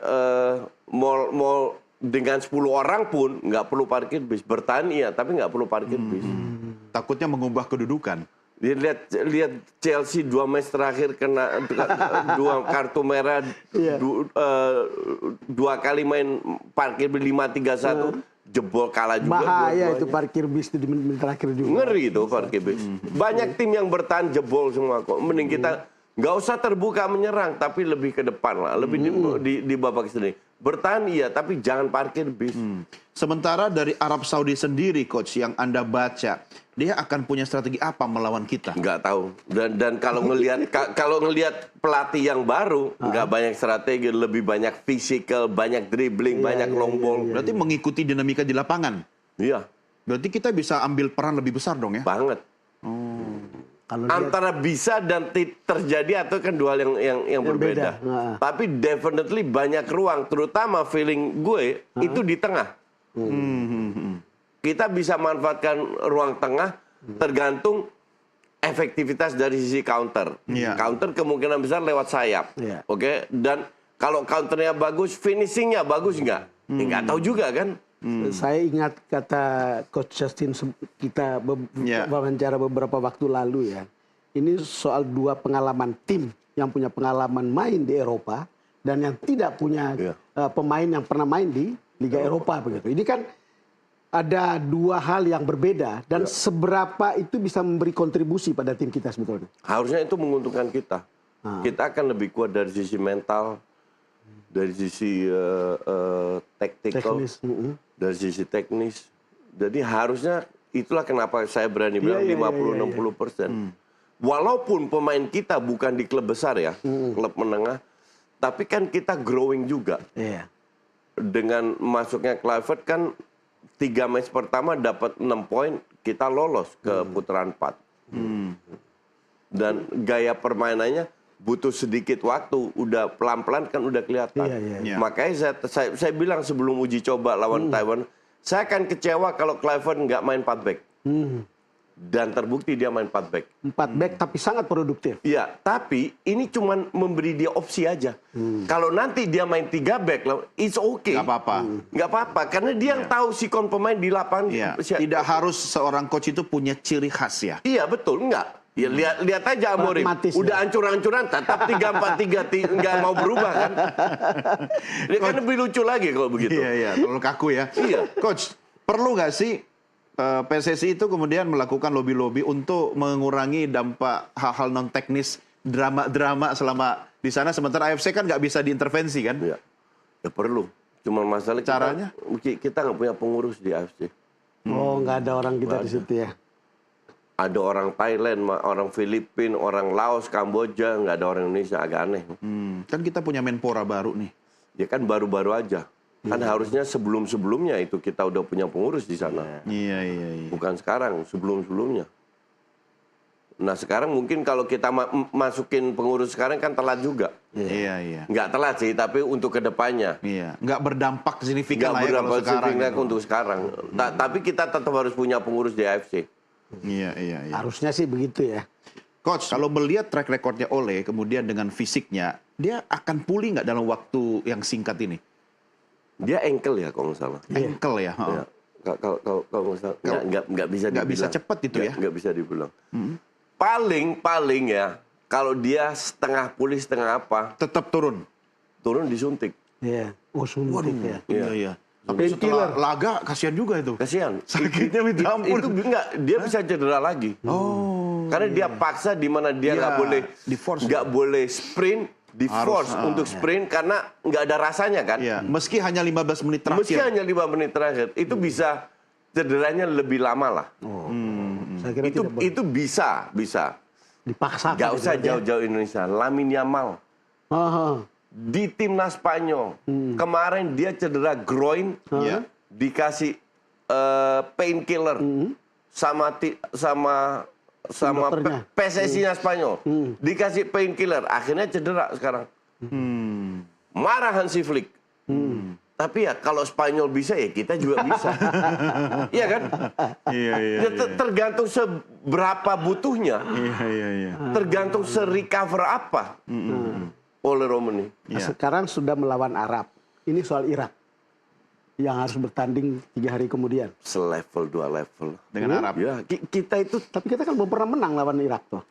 mall dengan 10 orang pun nggak perlu parkir bis. Bertahan iya, tapi nggak perlu parkir bis. Takutnya mengubah kedudukan. Lihat Chelsea 2 match terakhir kena 2 kartu merah, 2 kali main parkir 5-3-1, jebol kalah juga. Bahaya dua-duanya. itu parkir bis itu di menit terakhir juga. Ngeri itu parkir bis. Banyak tim yang bertahan jebol semua kok. Mending kita nggak usah terbuka menyerang, tapi lebih ke depan lah, lebih di babak sendiri. Bertahan iya, tapi jangan parkir bis. Sementara dari Arab Saudi sendiri, Coach, yang Anda baca, dia akan punya strategi apa melawan kita? Nggak tahu. Dan kalau ngelihat pelatih yang baru, nggak banyak strategi, lebih banyak physical, banyak dribbling, banyak long ball. Berarti mengikuti dinamika di lapangan. Iya, Berarti kita bisa ambil peran lebih besar dong ya? banget. Kalau lihat Antara bisa dan terjadi atau kan dua hal yang berbeda. beda. Nah. Tapi definitely banyak ruang, terutama feeling gue itu di tengah. Kita bisa manfaatkan ruang tengah tergantung efektivitas dari sisi counter. Iya. Counter kemungkinan besar lewat sayap. Iya. Oke, dan kalau counternya bagus, finishingnya bagus nggak? Nggak tahu juga kan. Saya ingat kata Coach Justin kita Ya. wawancara beberapa waktu lalu ya. Ini soal dua pengalaman tim yang punya pengalaman main di Eropa dan yang tidak punya Ya. pemain yang pernah main di Liga Eropa begitu. Ini kan ada dua hal yang berbeda dan seberapa itu bisa memberi kontribusi pada tim kita sebetulnya. Harusnya itu menguntungkan kita. Kita akan lebih kuat dari sisi mental, dari sisi tactical, Teknis. dari sisi teknis. Jadi harusnya itulah kenapa saya berani bilang Iya, iya, 50-60%. Walaupun pemain kita bukan di klub besar ya, klub menengah, tapi kan kita growing juga. Iya. Dengan masuknya Kluivert kan 3 match pertama dapat 6 poin, kita lolos ke putaran 4. Dan gaya permainannya butuh sedikit waktu, udah pelan-pelan kan udah kelihatan. Iya, iya. Makanya saya bilang sebelum uji coba lawan Taiwan, saya akan kecewa kalau Kluivert nggak main 4 back. Dan terbukti dia main 4 back. 4 back tapi sangat produktif. Iya, tapi ini cuman memberi dia opsi aja. Kalau nanti dia main 3 back, it's okay. Nggak apa-apa. Nggak apa-apa, karena dia yang tahu sikon pemain di lapangan. Iya. Tidak harus seorang coach itu punya ciri khas ya. Iya, betul. Enggak. Ya, lihat aja Amorim. Pragmatis, Udah ya. hancur-hancuran, tetap 3-4-3, nggak mau berubah kan. Dia kan lebih lucu lagi kalau begitu. Iya, iya. Terlalu kaku ya. Iya. Coach, perlu nggak sih PSSI itu kemudian melakukan lobby-lobby untuk mengurangi dampak hal-hal non teknis, drama-drama selama di sana, sementara AFC kan nggak bisa diintervensi kan? Iya. Ya perlu. Cuma masalah Caranya? kita nggak punya pengurus di AFC. Oh, nggak ada orang kita di situ ya. Ada orang Thailand, orang Filipina, orang Laos, Kamboja, nggak ada orang Indonesia, agak aneh. Kan kita punya Menpora baru nih. Ya kan baru-baru aja. Kan harusnya sebelum-sebelumnya itu kita udah punya pengurus di sana. Iya, iya, iya. Bukan sekarang, sebelum-sebelumnya. Nah sekarang mungkin kalau kita masukin pengurus sekarang kan telat juga. Iya, iya. Nggak telat sih, tapi untuk kedepannya. Iya, nggak berdampak signifikan Nggak lah ya kalau berdampak sekarang. signifikan gitu. untuk sekarang. Tapi kita tetap harus punya pengurus di AFC. Iya, iya, iya. Harusnya sih begitu ya. Coach, kalau melihat track recordnya Ole, kemudian dengan fisiknya, dia akan pulih nggak dalam waktu yang singkat ini? Dia ankle ya kalau nggak salah. Ankle ya? Ya. Kalau nggak salah, nggak bisa nggak bisa dibilang. cepat itu ya? Nggak bisa dibilang. Paling ya, kalau dia setengah pulih setengah apa, Tetap turun. turun disuntik. Iya. Oh, suntik ya. Iya, iya. Tapi setelah laga, kasihan juga itu. Kasihan. Sakitnya minta ampun. Itu enggak, dia bisa cedera lagi. Oh. Karena dia paksa di mana dia nggak Iya, boleh di-force. nggak boleh sprint, di force untuk sprint karena nggak ada rasanya kan. Iya, meski hanya 15 menit Meski terakhir. hanya 5 menit terakhir, itu bisa cederanya lebih lama lah. Saya kira tidak boleh Itu bisa. dipaksakan. Gak usah itu ya. jauh-jauh Indonesia. Lamine Yamal Aha. di timnas Spanyol kemarin dia cedera groin, Iya. dikasih painkiller sama dokternya. PSSI-nya Spanyol, dikasih painkiller, akhirnya cedera sekarang. Marah Hansi Flick. Tapi ya kalau Spanyol bisa ya kita juga bisa. Iya kan? Iya, iya. Ya, tergantung seberapa butuhnya, Iya. tergantung se-recover apa oleh Romani. Nah, sekarang sudah melawan Arab. Ini soal Irak yang harus bertanding 3 hari kemudian. Selevel 2 level. Dengan Arab. Ya, kita itu Tapi kita kan belum pernah menang lawan Irak tuh.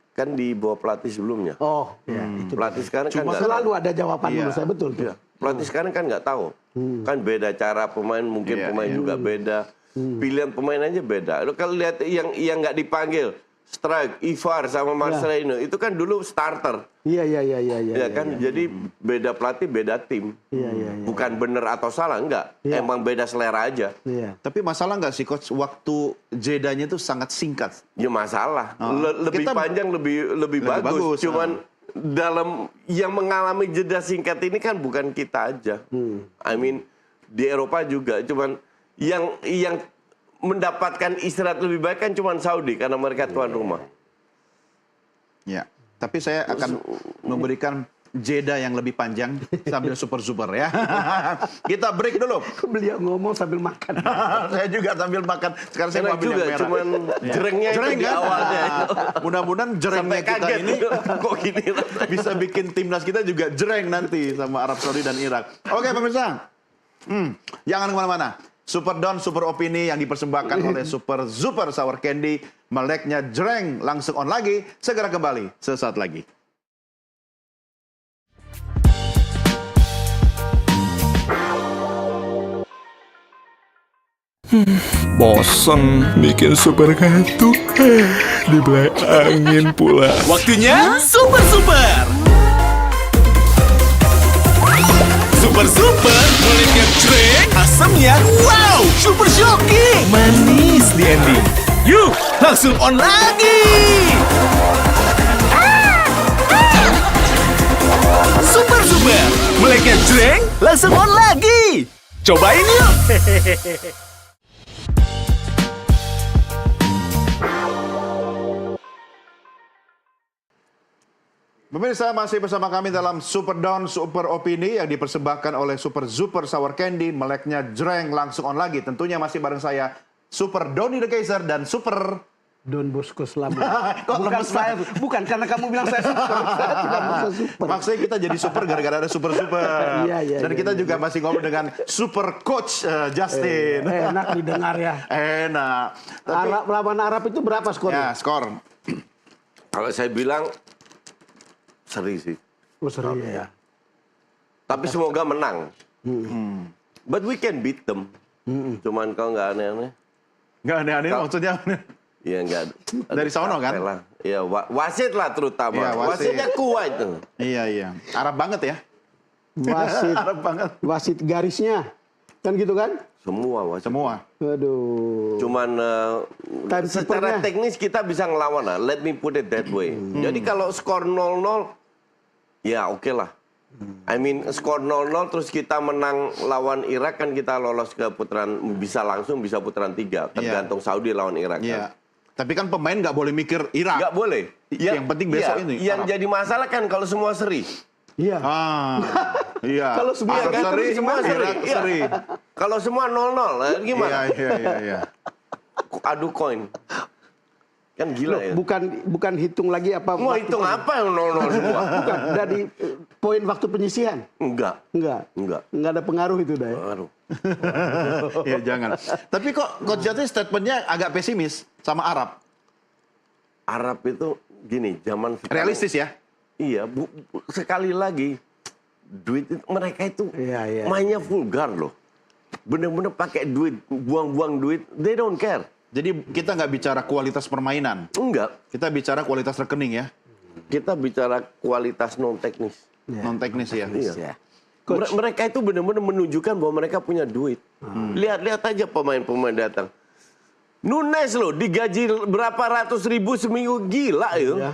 kan di bawah pelatih sebelumnya. Oh, ya, itu. Pelatih sekarang kan nggak- Selalu ada jawaban Iya. menurut saya betul tuh. Iya. Pelatih sekarang kan nggak tahu. Kan beda cara pemain, mungkin pemain juga beda. Pilihan pemain aja beda. Lo kalau lihat yang nggak dipanggil, Strike, Ivar sama Marcelino, itu kan dulu starter. Iya. Ya kan, jadi beda pelatih, beda tim. Iya. Bukan bener atau salah, enggak. Iya. Emang beda selera aja. Iya. Tapi masalah nggak sih coach, waktu jedanya itu sangat singkat. Ya masalah. Lebih Kita- panjang, lebih bagus. Cuman dalam yang mengalami jeda singkat ini kan bukan kita aja. I mean di Eropa juga. Cuman yang mendapatkan istirahat lebih baik kan cuma Saudi karena mereka tuan rumah. Ya, tapi saya akan memberikan jeda yang lebih panjang sambil super ya. Kita break dulu. Beliau ngomong sambil makan. Saya juga sambil makan. Sekarang saya mau Enak ambil juga, yang merah. cuman jerengnya itu di kan? awalnya. Mudah-mudahan Sampai jerengnya kita kaget. ini Kok gini rasanya? bisa bikin timnas kita juga jereng nanti sama Arab Saudi dan Irak. Oke pemirsa, jangan kemana-mana. Super Don, Super Opini yang dipersembahkan oleh Super Sour Candy, meleknya jereng, langsung on lagi, segera kembali sesaat lagi. Bosen bikin super kartu. Dibelai angin pula. Waktunya super. Super mulai trek, asamnya wow, super shocking, manis di ending. Yuk, langsung on lagi. Super, mulai trek, langsung on lagi. Cobain yuk. Pemirsa masih bersama kami dalam Super Don, Super Opini yang dipersembahkan oleh Super Sour Candy, meleknya jreng, langsung on lagi. Tentunya masih bareng saya, Super Doni The Kaiser dan Super... Don Bosco Slamet. Kok Bukan lemes saya, bukan karena kamu bilang saya super. Saya tidak merasa super. Maksudnya kita jadi super gara-gara ada super. Iya, Dan kita juga masih ngobrol dengan Super Coach Justin. Enak didengar ya. Enak. Tapi, Arab lawan Arab itu berapa skornya? ya, skor. Kalau saya bilang seri sih. Oh, seri ya. Tapi semoga menang. But we can beat them. Cuman kalau nggak aneh-aneh. Nggak aneh-aneh maksudnya. Ya nggak. Dari sono kan? capek lah. Ya wasit lah terutama. Iya, wasit. Wasitnya kuat tuh. Iya. Arab banget ya. Wasit, Arab banget. wasit garisnya. Kan gitu kan? Semua wasit. Semua. Aduh. Cuman Time secara keepernya. teknis kita bisa ngelawan lah. Let me put it that way. Jadi kalau skor 0-0, ya oke lah. I mean skor 0-0 terus kita menang lawan Irak kan kita lolos ke putaran bisa langsung bisa putaran 3 tergantung Saudi lawan Irak. Iya. Kan. Tapi kan pemain nggak boleh mikir Irak. Nggak boleh. Yang penting besok ini, Yang Arab. jadi masalah kan kalau semua seri. Iya. Iya. Kalau semua Arab kan, seri, semua seri. Irak Iya. seri. Kalau semua 0-0 gimana? Iya. Adu koin. Kan gila ya. Bukan hitung lagi apa. Mau waktu hitung apa yang 0-0 semua? Bukan dari poin waktu penyisihan. Enggak. Enggak ada pengaruh itu dah. Ya. Aduh. Iya, jangan. Tapi kok Coach Justin statementnya agak pesimis sama Arab. Arab itu gini, zaman sekarang- Realistis ya? Iya, sekali lagi duit itu, mereka itu Iya. mainnya vulgar loh. Bener-bener pakai duit, buang-buang duit, they don't care. Jadi kita nggak bicara kualitas permainan. Enggak, Kita bicara kualitas rekening ya. kita bicara kualitas non teknis. Non teknis ya. Iya. Ya. Mereka itu benar-benar menunjukkan bahwa mereka punya duit. Lihat-lihat aja pemain-pemain datang. Nunes loh digaji berapa ratus ribu seminggu, gila ya. Ya.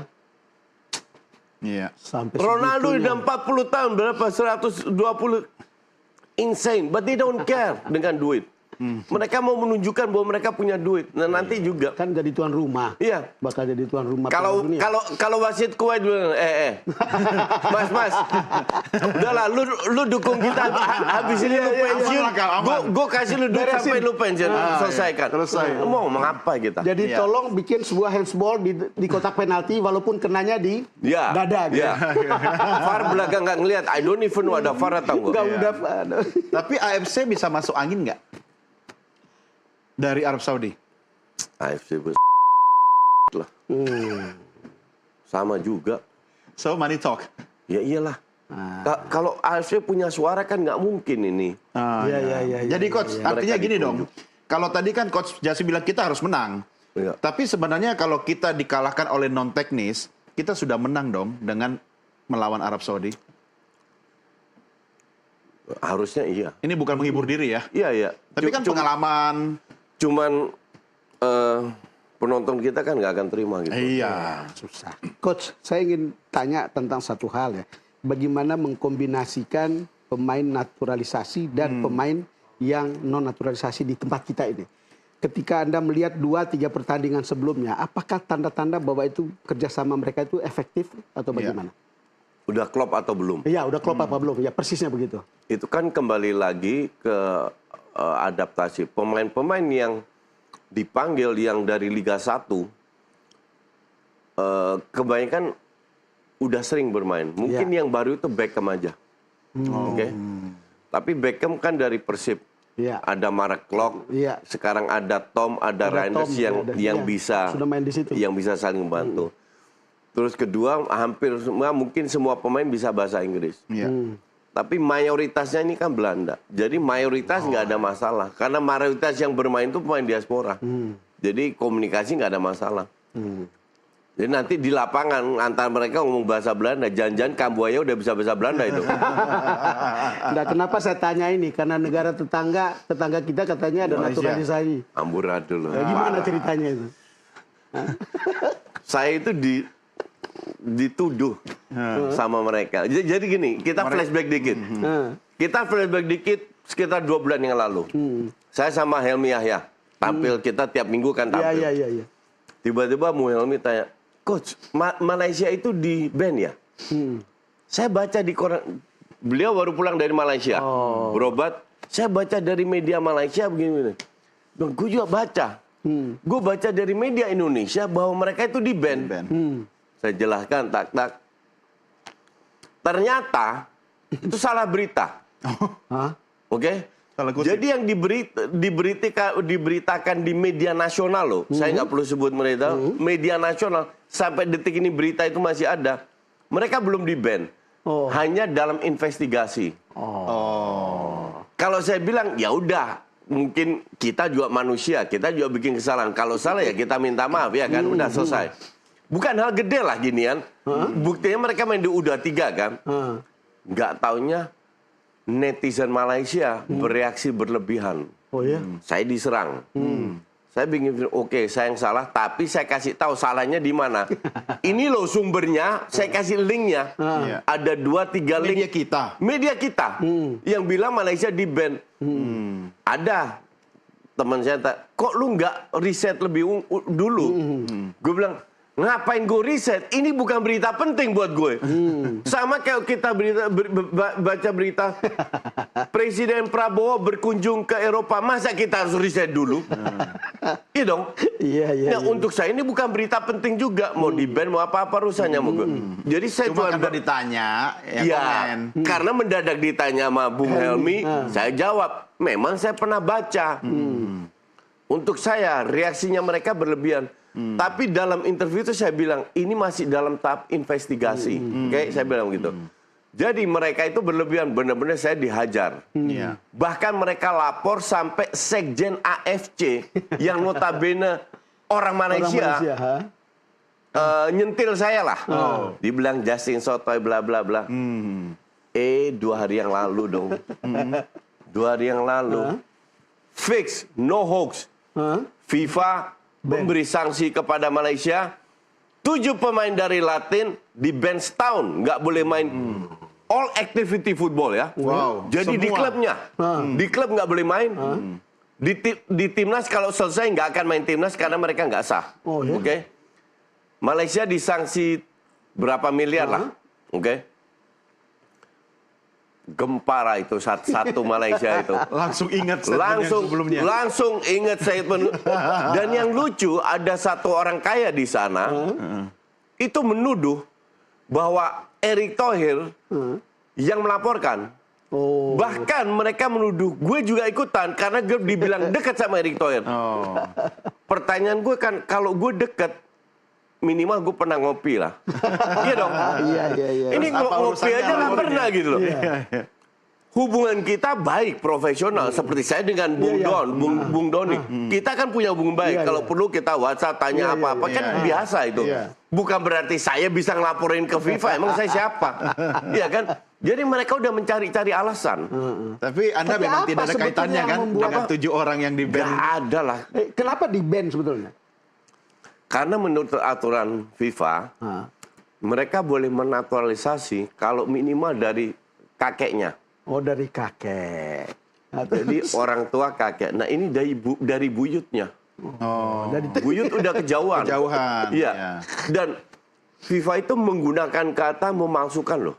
Iya. Sampai Ronaldo segitunya. udah 40 tahun berapa 120 insane, but they don't care dengan duit. Mereka mau menunjukkan bahwa mereka punya duit. Nah nanti juga Kan jadi tuan rumah. iya. Bakal jadi tuan rumah. Kalau Piala Dunia. kalau wasit Kuwait bilang, mas, udahlah, lu dukung kita habis ini lu pensiun, aman. gue kasih lu duit Beresin. sampai lu pensiun, selesaikan. selesai. Mau mengapa kita? Jadi Iya. tolong bikin sebuah handsball di kotak penalti walaupun kenanya di Ya, dada gitu. ya. VAR belakang nggak ngelihat. I don't even know ada VAR atau Enggak enggak. udah. Tapi AFC bisa masuk angin nggak? Dari Arab Saudi. AFC lah. Sama juga. So money talk. Ya iyalah. Kalau AFC punya suara kan nggak mungkin ini. Iya. Jadi coach, artinya Mereka gini dong. ditunjuk. Kalau tadi kan coach Jasi bilang kita harus menang. Iya. Tapi sebenarnya kalau kita dikalahkan oleh non teknis, kita sudah menang dong dengan melawan Arab Saudi. Harusnya iya. Ini bukan menghibur diri ya. Iya. Tapi kan pengalaman. Cuman penonton kita kan nggak akan terima gitu. Iya. Susah. Coach, saya ingin tanya tentang satu hal ya. Bagaimana mengkombinasikan pemain naturalisasi dan pemain yang non naturalisasi di tempat kita ini? Ketika Anda melihat 2-3 pertandingan sebelumnya, apakah tanda-tanda bahwa itu kerjasama mereka itu efektif atau bagaimana? Udah klop atau belum? Iya, udah klop apa belum? Ya persisnya begitu. Itu kan kembali lagi ke adaptasi. Pemain-pemain yang dipanggil yang dari Liga 1, kebanyakan udah sering bermain. Mungkin yang baru itu Beckham aja. Oke. Tapi Beckham kan dari Persib. Iya. Ada Mark Klok. Iya. Sekarang ada Tom, ada Reinders yang bisa sudah main di situ. yang bisa saling membantu. Terus kedua, hampir semua mungkin semua pemain bisa bahasa Inggris. Iya. Tapi mayoritasnya ini kan Belanda. Jadi mayoritas nggak ada masalah. Karena mayoritas yang bermain itu pemain diaspora. Jadi komunikasi nggak ada masalah. Jadi nanti di lapangan antara mereka ngomong bahasa Belanda, jangan-jangan Kambuaya udah bisa bahasa Belanda itu. Nah, kenapa saya tanya ini? Karena negara tetangga kita katanya ada naturalisasi. Amburadul. Ya, gimana ceritanya itu? Saya itu dituduh sama mereka. Jadi gini, kita flashback dikit. Kita flashback dikit sekitar 2 bulan yang lalu. Saya sama Helmi Yahya tampil, kita tiap minggu kan tampil. Iya. Tiba-tiba Mu Helmi tanya, Coach, Malaysia itu di ban ya? Saya baca di koran, beliau baru pulang dari Malaysia, berobat. Saya baca dari media Malaysia begini. Dan gue juga baca. Gue baca dari media Indonesia bahwa mereka itu di ban. Saya jelaskan, tak. Ternyata itu salah berita. Oke? Jadi yang diberitakan di media nasional loh, saya nggak perlu sebut mereka, media nasional sampai detik ini berita itu masih ada. Mereka belum di-ban, hanya dalam investigasi. Kalau saya bilang ya udah, mungkin kita juga manusia, kita juga bikin kesalahan. Kalau salah ya kita minta maaf ya kan, udah selesai. Bukan hal gede lah ginian. Buktinya mereka main di U23 kan, nggak taunya netizen Malaysia bereaksi berlebihan. Oh ya? Saya diserang. Saya bikin oke, saya yang salah, tapi saya kasih tahu salahnya di mana. Ini loh sumbernya, saya kasih linknya. Ada 2-3 link. Media kita yang bilang Malaysia di ban. Ada teman saya kok lu nggak riset lebih dulu? Gue bilang, ngapain gue riset? Ini bukan berita penting buat gue. Sama kayak kita baca berita Presiden Prabowo berkunjung ke Eropa, masa kita harus riset dulu? Iya dong. Iya. Nah, untuk saya ini bukan berita penting juga. Mau di-ban, mau apa-apa urusannya mau gue. Jadi saya Cuma karena ditanya, komen. Karena mendadak ditanya sama Bung Helmi, saya jawab, memang saya pernah baca. Untuk saya, reaksinya mereka berlebihan. Tapi dalam interview itu saya bilang, ini masih dalam tahap investigasi. Oke, saya bilang gitu. Jadi mereka itu berlebihan, benar-benar saya dihajar. Bahkan mereka lapor sampai Sekjen AFC, yang notabene orang Malaysia, nyentil saya lah. Dibilang Justin Sotoy, bla bla bla. 2 hari yang lalu dong. 2 hari yang lalu. Fix, no hoax. FIFA memberi sanksi kepada Malaysia, 7 pemain dari Latin di ban setahun, nggak boleh main all activity football ya. Wow. Jadi di Semua. klubnya, di klub nggak boleh main. Di timnas kalau selesai nggak akan main timnas karena mereka nggak sah. Oke. Malaysia disanksi berapa miliar lah. Oke. Gempara itu satu Malaysia itu. Langsung ingat statement yang sebelumnya. Langsung ingat statement. Dan yang lucu ada satu orang kaya di sana itu menuduh bahwa Erick Thohir yang melaporkan. Bahkan mereka menuduh gue juga ikutan karena gue dibilang dekat sama Erick Thohir. Pertanyaan gue kan, kalau gue dekat, minimal gue pernah ngopi lah. Iya dong. Iya. Ini Terus apa ngopi urusannya aja sama nggak ini? pernah gitu loh. Hubungan kita baik, profesional. Seperti saya dengan Bung Don, Bung Doni. Kita kan punya hubungan baik. Iya, Kalau iya. perlu kita WhatsApp, tanya apa-apa. Kan biasa itu. Iya. Bukan berarti saya bisa ngelaporin ke FIFA. Emang saya siapa? Iya kan? Jadi mereka udah mencari-cari alasan. Tapi Anda Tapi memang apa tidak ada sebetulnya kaitannya yang kan membuat- dengan 7 orang yang di Gak ban. ada lah. Kenapa di ban sebetulnya? Karena menurut aturan FIFA, mereka boleh menaturalisasi kalau minimal dari kakeknya. Oh, dari kakek. Jadi orang tua kakek. Nah ini dari buyutnya. Oh, Dari Buyut udah kejauhan. kejauhan. Iya. Ya. Dan FIFA itu menggunakan kata memalsukan loh.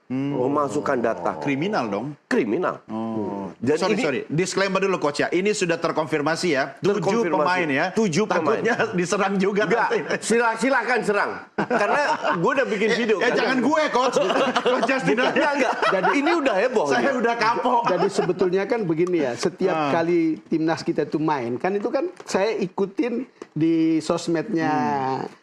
Memalsukan data. Kriminal dong. Kriminal. Oh. Dan Sorry. Disclaimer dulu Coach ya. Ini sudah terkonfirmasi ya. 7 Terkonfirmasi. pemain ya. 7 pemain. Takutnya diserang juga nanti. Enggak, silakan serang. Karena gue udah bikin video. kan. Jangan gue Coach. Coach Justin aja. Enggak. Jadi Ini udah heboh. Saya udah kapok. Jadi sebetulnya kan begini ya, setiap kali timnas kita itu main, kan itu kan saya ikutin di sosmednya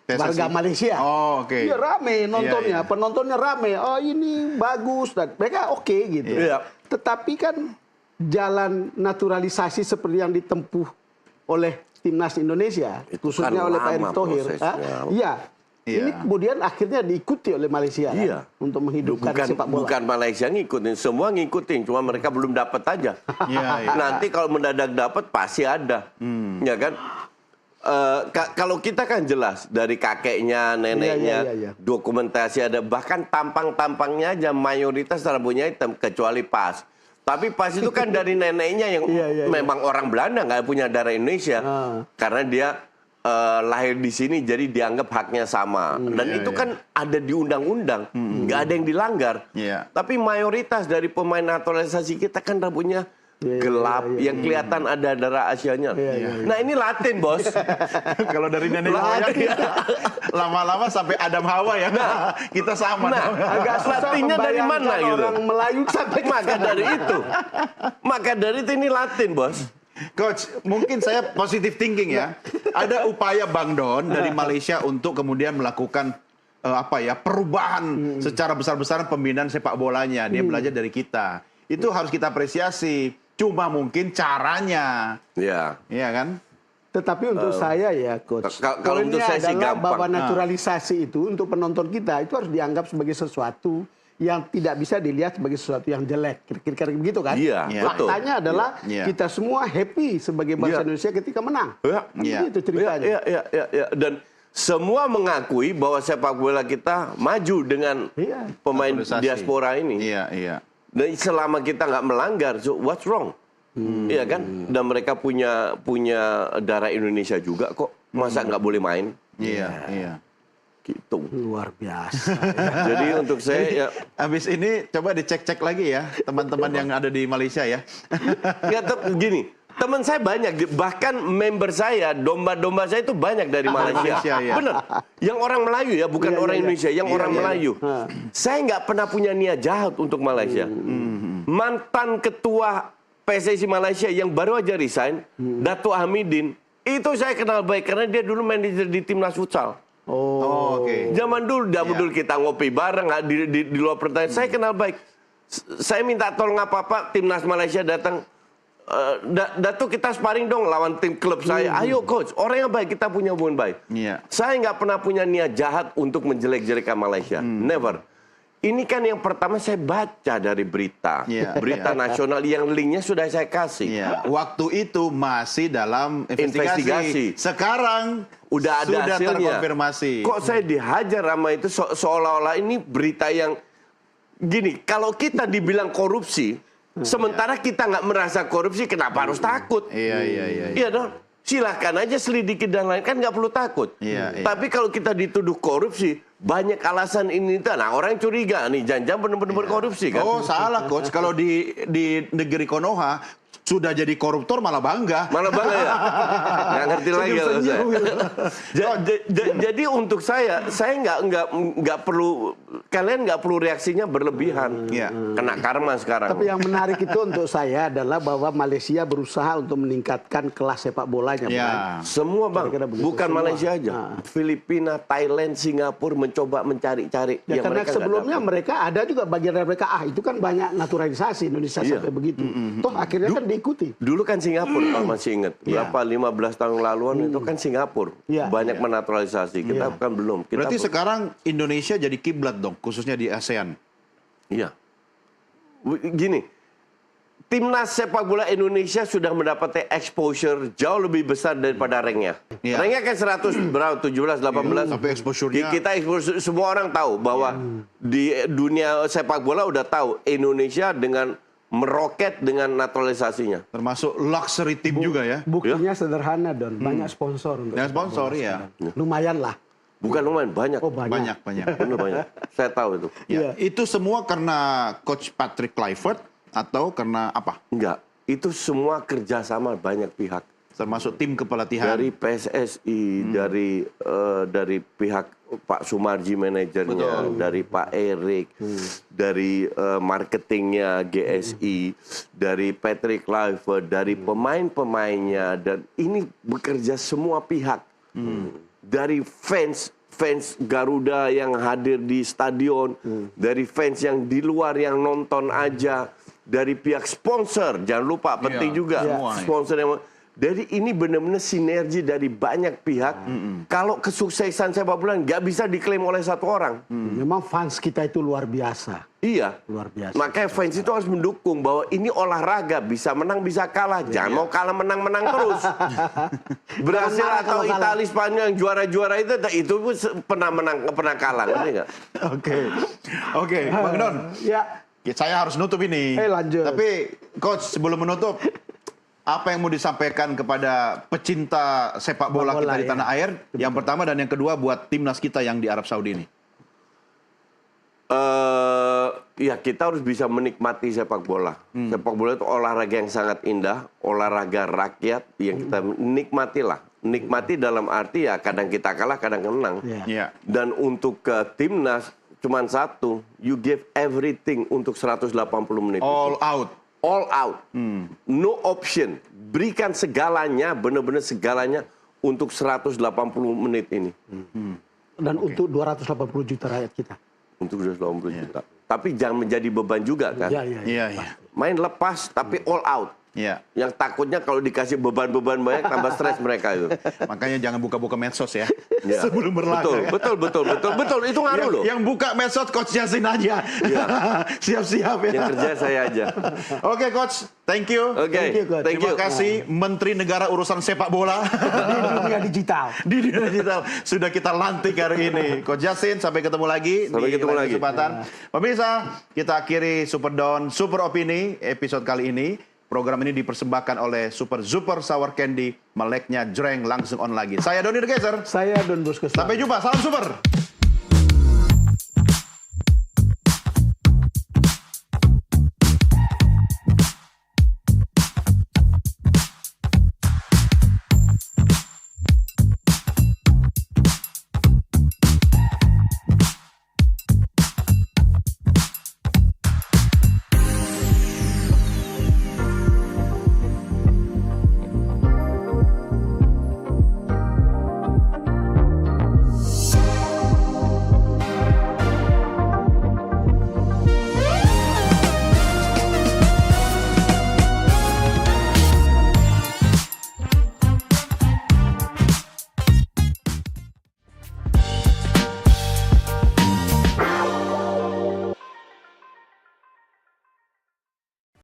warga PSSI. Malaysia. Oh, oke. Iya rame nontonnya, Iya. penontonnya rame. Oh ini bagus dan mereka oke gitu. Iya. Tetapi kan jalan naturalisasi seperti yang ditempuh oleh timnas Indonesia, Itu khususnya kan oleh Pak lama Erick Thohir. prosesnya. Iya. Iya. Ini kemudian akhirnya diikuti oleh Malaysia kan, Iya. untuk menghidupkan sepak bola. Bukan Malaysia ngikutin, semua ngikutin, cuma mereka belum dapat aja. Iya. Nanti kalau mendadak dapat pasti ada, ya kan? Kalau kita kan jelas dari kakeknya, neneknya, Iya. dokumentasi ada, bahkan tampang-tampangnya aja mayoritas rambutnya hitam kecuali Pas. Tapi Pas itu kan dari neneknya yang Iya. memang orang Belanda, nggak punya darah Indonesia, karena dia lahir di sini jadi dianggap haknya sama. Dan itu kan ada di undang-undang, nggak ada yang dilanggar. Iya. Tapi mayoritas dari pemain naturalisasi kita kan rambutnya gelap, yang kelihatan ada darah Asianya. Nah ini Latin bos. Kalau dari nenek moyang Latin. lama-lama sampai Adam Hawa ya. Kita sama. Nah, dong. Agak susah Latinnya dari mana membayangkan gitu? orang Melayu sampai ke Maka sana. dari itu, ini Latin bos. Coach, mungkin saya positive thinking ya. Ada upaya Bang Don dari Malaysia untuk kemudian melakukan perubahan secara besar-besaran pembinaan sepak bolanya. Dia belajar dari kita. Itu harus kita apresiasi. Cuma mungkin caranya, Ya. iya kan? Tetapi untuk saya ya coach, Kalau untuk poinnya saya sih adalah gampang. bahwa naturalisasi itu untuk penonton kita itu harus dianggap sebagai sesuatu yang tidak bisa dilihat sebagai sesuatu yang jelek, kira-kira begitu kan? Iya, betul. Faktanya adalah Iya. kita semua happy sebagai bangsa Iya. Indonesia ketika menang. Ya. Iya. Itu ceritanya. Ya. Dan semua mengakui bahwa sepak bola kita maju dengan Iya. pemain Naturalisasi. diaspora ini. Iya. Dan selama kita nggak melanggar, so what's wrong? Iya kan? Dan mereka punya darah Indonesia juga kok. Masa nggak boleh main? Iya. Gitu. Luar biasa. Jadi untuk saya ya Habis ini coba dicek-cek lagi ya teman-teman yang ada di Malaysia ya. gini, teman saya banyak, bahkan member saya, domba-domba saya itu banyak dari Malaysia. Malaysia, ya. Bener. Yang orang Melayu ya, bukan orang Indonesia, yang orang Melayu. Saya nggak pernah punya niat jahat untuk Malaysia. Mantan ketua PSSI Malaysia yang baru aja resign, Datuk Hamidin, itu saya kenal baik karena dia dulu manajer di timnas futsal. Oh, oke. Zaman dulu kita ngopi bareng di luar pertandingan. Saya kenal baik. Saya minta tolong apa-apa, timnas Malaysia datang. Datuk kita sparring dong lawan tim klub saya. Ayo coach, orang yang baik, kita punya hubungan baik. Iya. Saya nggak pernah punya niat jahat untuk menjelek-jelekan Malaysia. Never. Ini kan yang pertama saya baca dari berita. Iya, Berita nasional yang linknya sudah saya kasih. Iya. Waktu itu masih dalam investigasi. Sekarang Udah ada sudah hasilnya. terkonfirmasi. Kok saya dihajar sama itu seolah-olah ini berita yang gini. Kalau kita dibilang korupsi, sementara kita nggak merasa korupsi, kenapa harus takut? Iya. Iya dong. Silahkan aja selidiki dan lain, kan nggak perlu takut. Iya. Tapi kalau kita dituduh korupsi, banyak alasan ini itu. Nah orang curiga nih, jangan-jangan benar-benar korupsi kan? Oh, salah coach. Kalau di negeri Konoha sudah jadi koruptor malah bangga. Mana bangga ya? Nggak ngerti lagi kalau saya. Jadi untuk saya nggak perlu kalian nggak perlu reaksinya berlebihan. Iya. Kena karma sekarang. Tapi yang menarik itu untuk saya adalah bahwa Malaysia berusaha untuk meningkatkan kelas sepak bolanya. Ya. Bang. Semua bang, Kira-kira begitu, bukan semua. Malaysia aja. Filipina, Thailand, Singapura mencoba mencari-cari. Ya, yang karena mereka nggak sebelumnya dapat. mereka ada juga bagian dari mereka, itu kan banyak naturalisasi Indonesia Iya. sampai begitu. Toh akhirnya kan diikuti. Dulu kan Singapura, kalau masih ingat. Iya. Berapa 15 tahun laluan itu kan Singapura. Iya. Banyak menaturalisasi. Kita Iya. kan belum. Kita Berarti belum. sekarang Indonesia jadi kiblat dong, khususnya di ASEAN. Iya. Gini, timnas sepak bola Indonesia sudah mendapatkan exposure jauh lebih besar daripada ranknya. Iya. Ranknya kan 100 berapa 17 18. Sampai exposure-nya. Kita exposure, semua orang tahu bahwa di dunia sepak bola udah tahu Indonesia dengan meroket dengan naturalisasinya. Termasuk luxury team juga ya. Buktinya sederhana, Don. Banyak sponsor untuk Dan sepak sponsor bola ya. sekarang. Lumayan lah. Bukan lumayan, banyak. Oh, banyak. Banyak. Bener banyak. Saya tahu itu. Ya. Itu semua karena Coach Patrick Kluivert atau karena apa? Enggak. Itu semua kerjasama banyak pihak. Termasuk tim kepelatihan. Dari PSSI, dari pihak Pak Sumarji manajernya, dari Pak Erik, dari marketingnya GSI, dari Patrick Kluivert, dari pemain-pemainnya, dan ini bekerja semua pihak. Dari fans Garuda yang hadir di stadion, dari fans yang di luar yang nonton aja, dari pihak sponsor, jangan lupa penting juga semua, sponsor yang. Jadi ini benar-benar sinergi dari banyak pihak. Kalau kesuksesan sepak bola nggak bisa diklaim oleh satu orang. Memang fans kita itu luar biasa. Iya. Luar biasa. Makanya fans itu harus mendukung bahwa ini olahraga, bisa menang bisa kalah. Jangan mau kalah menang-menang terus. Brasil Jangan marah atau kalau kalah. Italia, Spanyol yang juara-juara itu pun pernah menang, pernah kalah, ngerti nggak? Oke, Bang Don. Ya, Saya harus nutup ini. Lanjut. Tapi Coach, sebelum menutup, apa yang mau disampaikan kepada pecinta sepak bola kita di tanah air? Yang pertama dan yang kedua buat timnas kita yang di Arab Saudi ini. Ya kita harus bisa menikmati sepak bola. Sepak bola itu olahraga yang sangat indah, olahraga rakyat yang kita nikmatilah. Nikmati dalam arti ya kadang kita kalah, kadang menang. Iya. Dan untuk ke timnas cuman satu, you give everything untuk 180 menit. All out. All out. No option. Berikan segalanya, benar-benar segalanya untuk 180 menit ini. dan untuk 280 juta rakyat kita. Untuk 280 juta. Tapi jangan menjadi beban juga kan. Iya. Main lepas tapi all out. Iya. Yang takutnya kalau dikasih beban-beban banyak tambah stres mereka itu. Makanya jangan buka-buka medsos ya. Ya. Sebelum berlaga. Betul. Itu ngaruh loh. Yang buka medsos Coach Yasin aja. Iya. Siap-siap ya. Yang kerja saya aja. Oke Coach, thank you. Oke. Thank you, Coach. Thank you. Terima kasih Menteri Negara Urusan Sepak Bola Di dunia digital. di dunia digital sudah kita lantik hari ini. Coach Yasin, sampai ketemu lagi Sampai di ketemu lain lagi. kesempatan. Pemirsa, kita akhiri Super Don Super Opini episode kali ini. Program ini dipersembahkan oleh Super Sour Candy, meleknya jreng langsung on lagi. Saya Doni The Gezer. Saya Don Bosco. Sampai jumpa, salam super.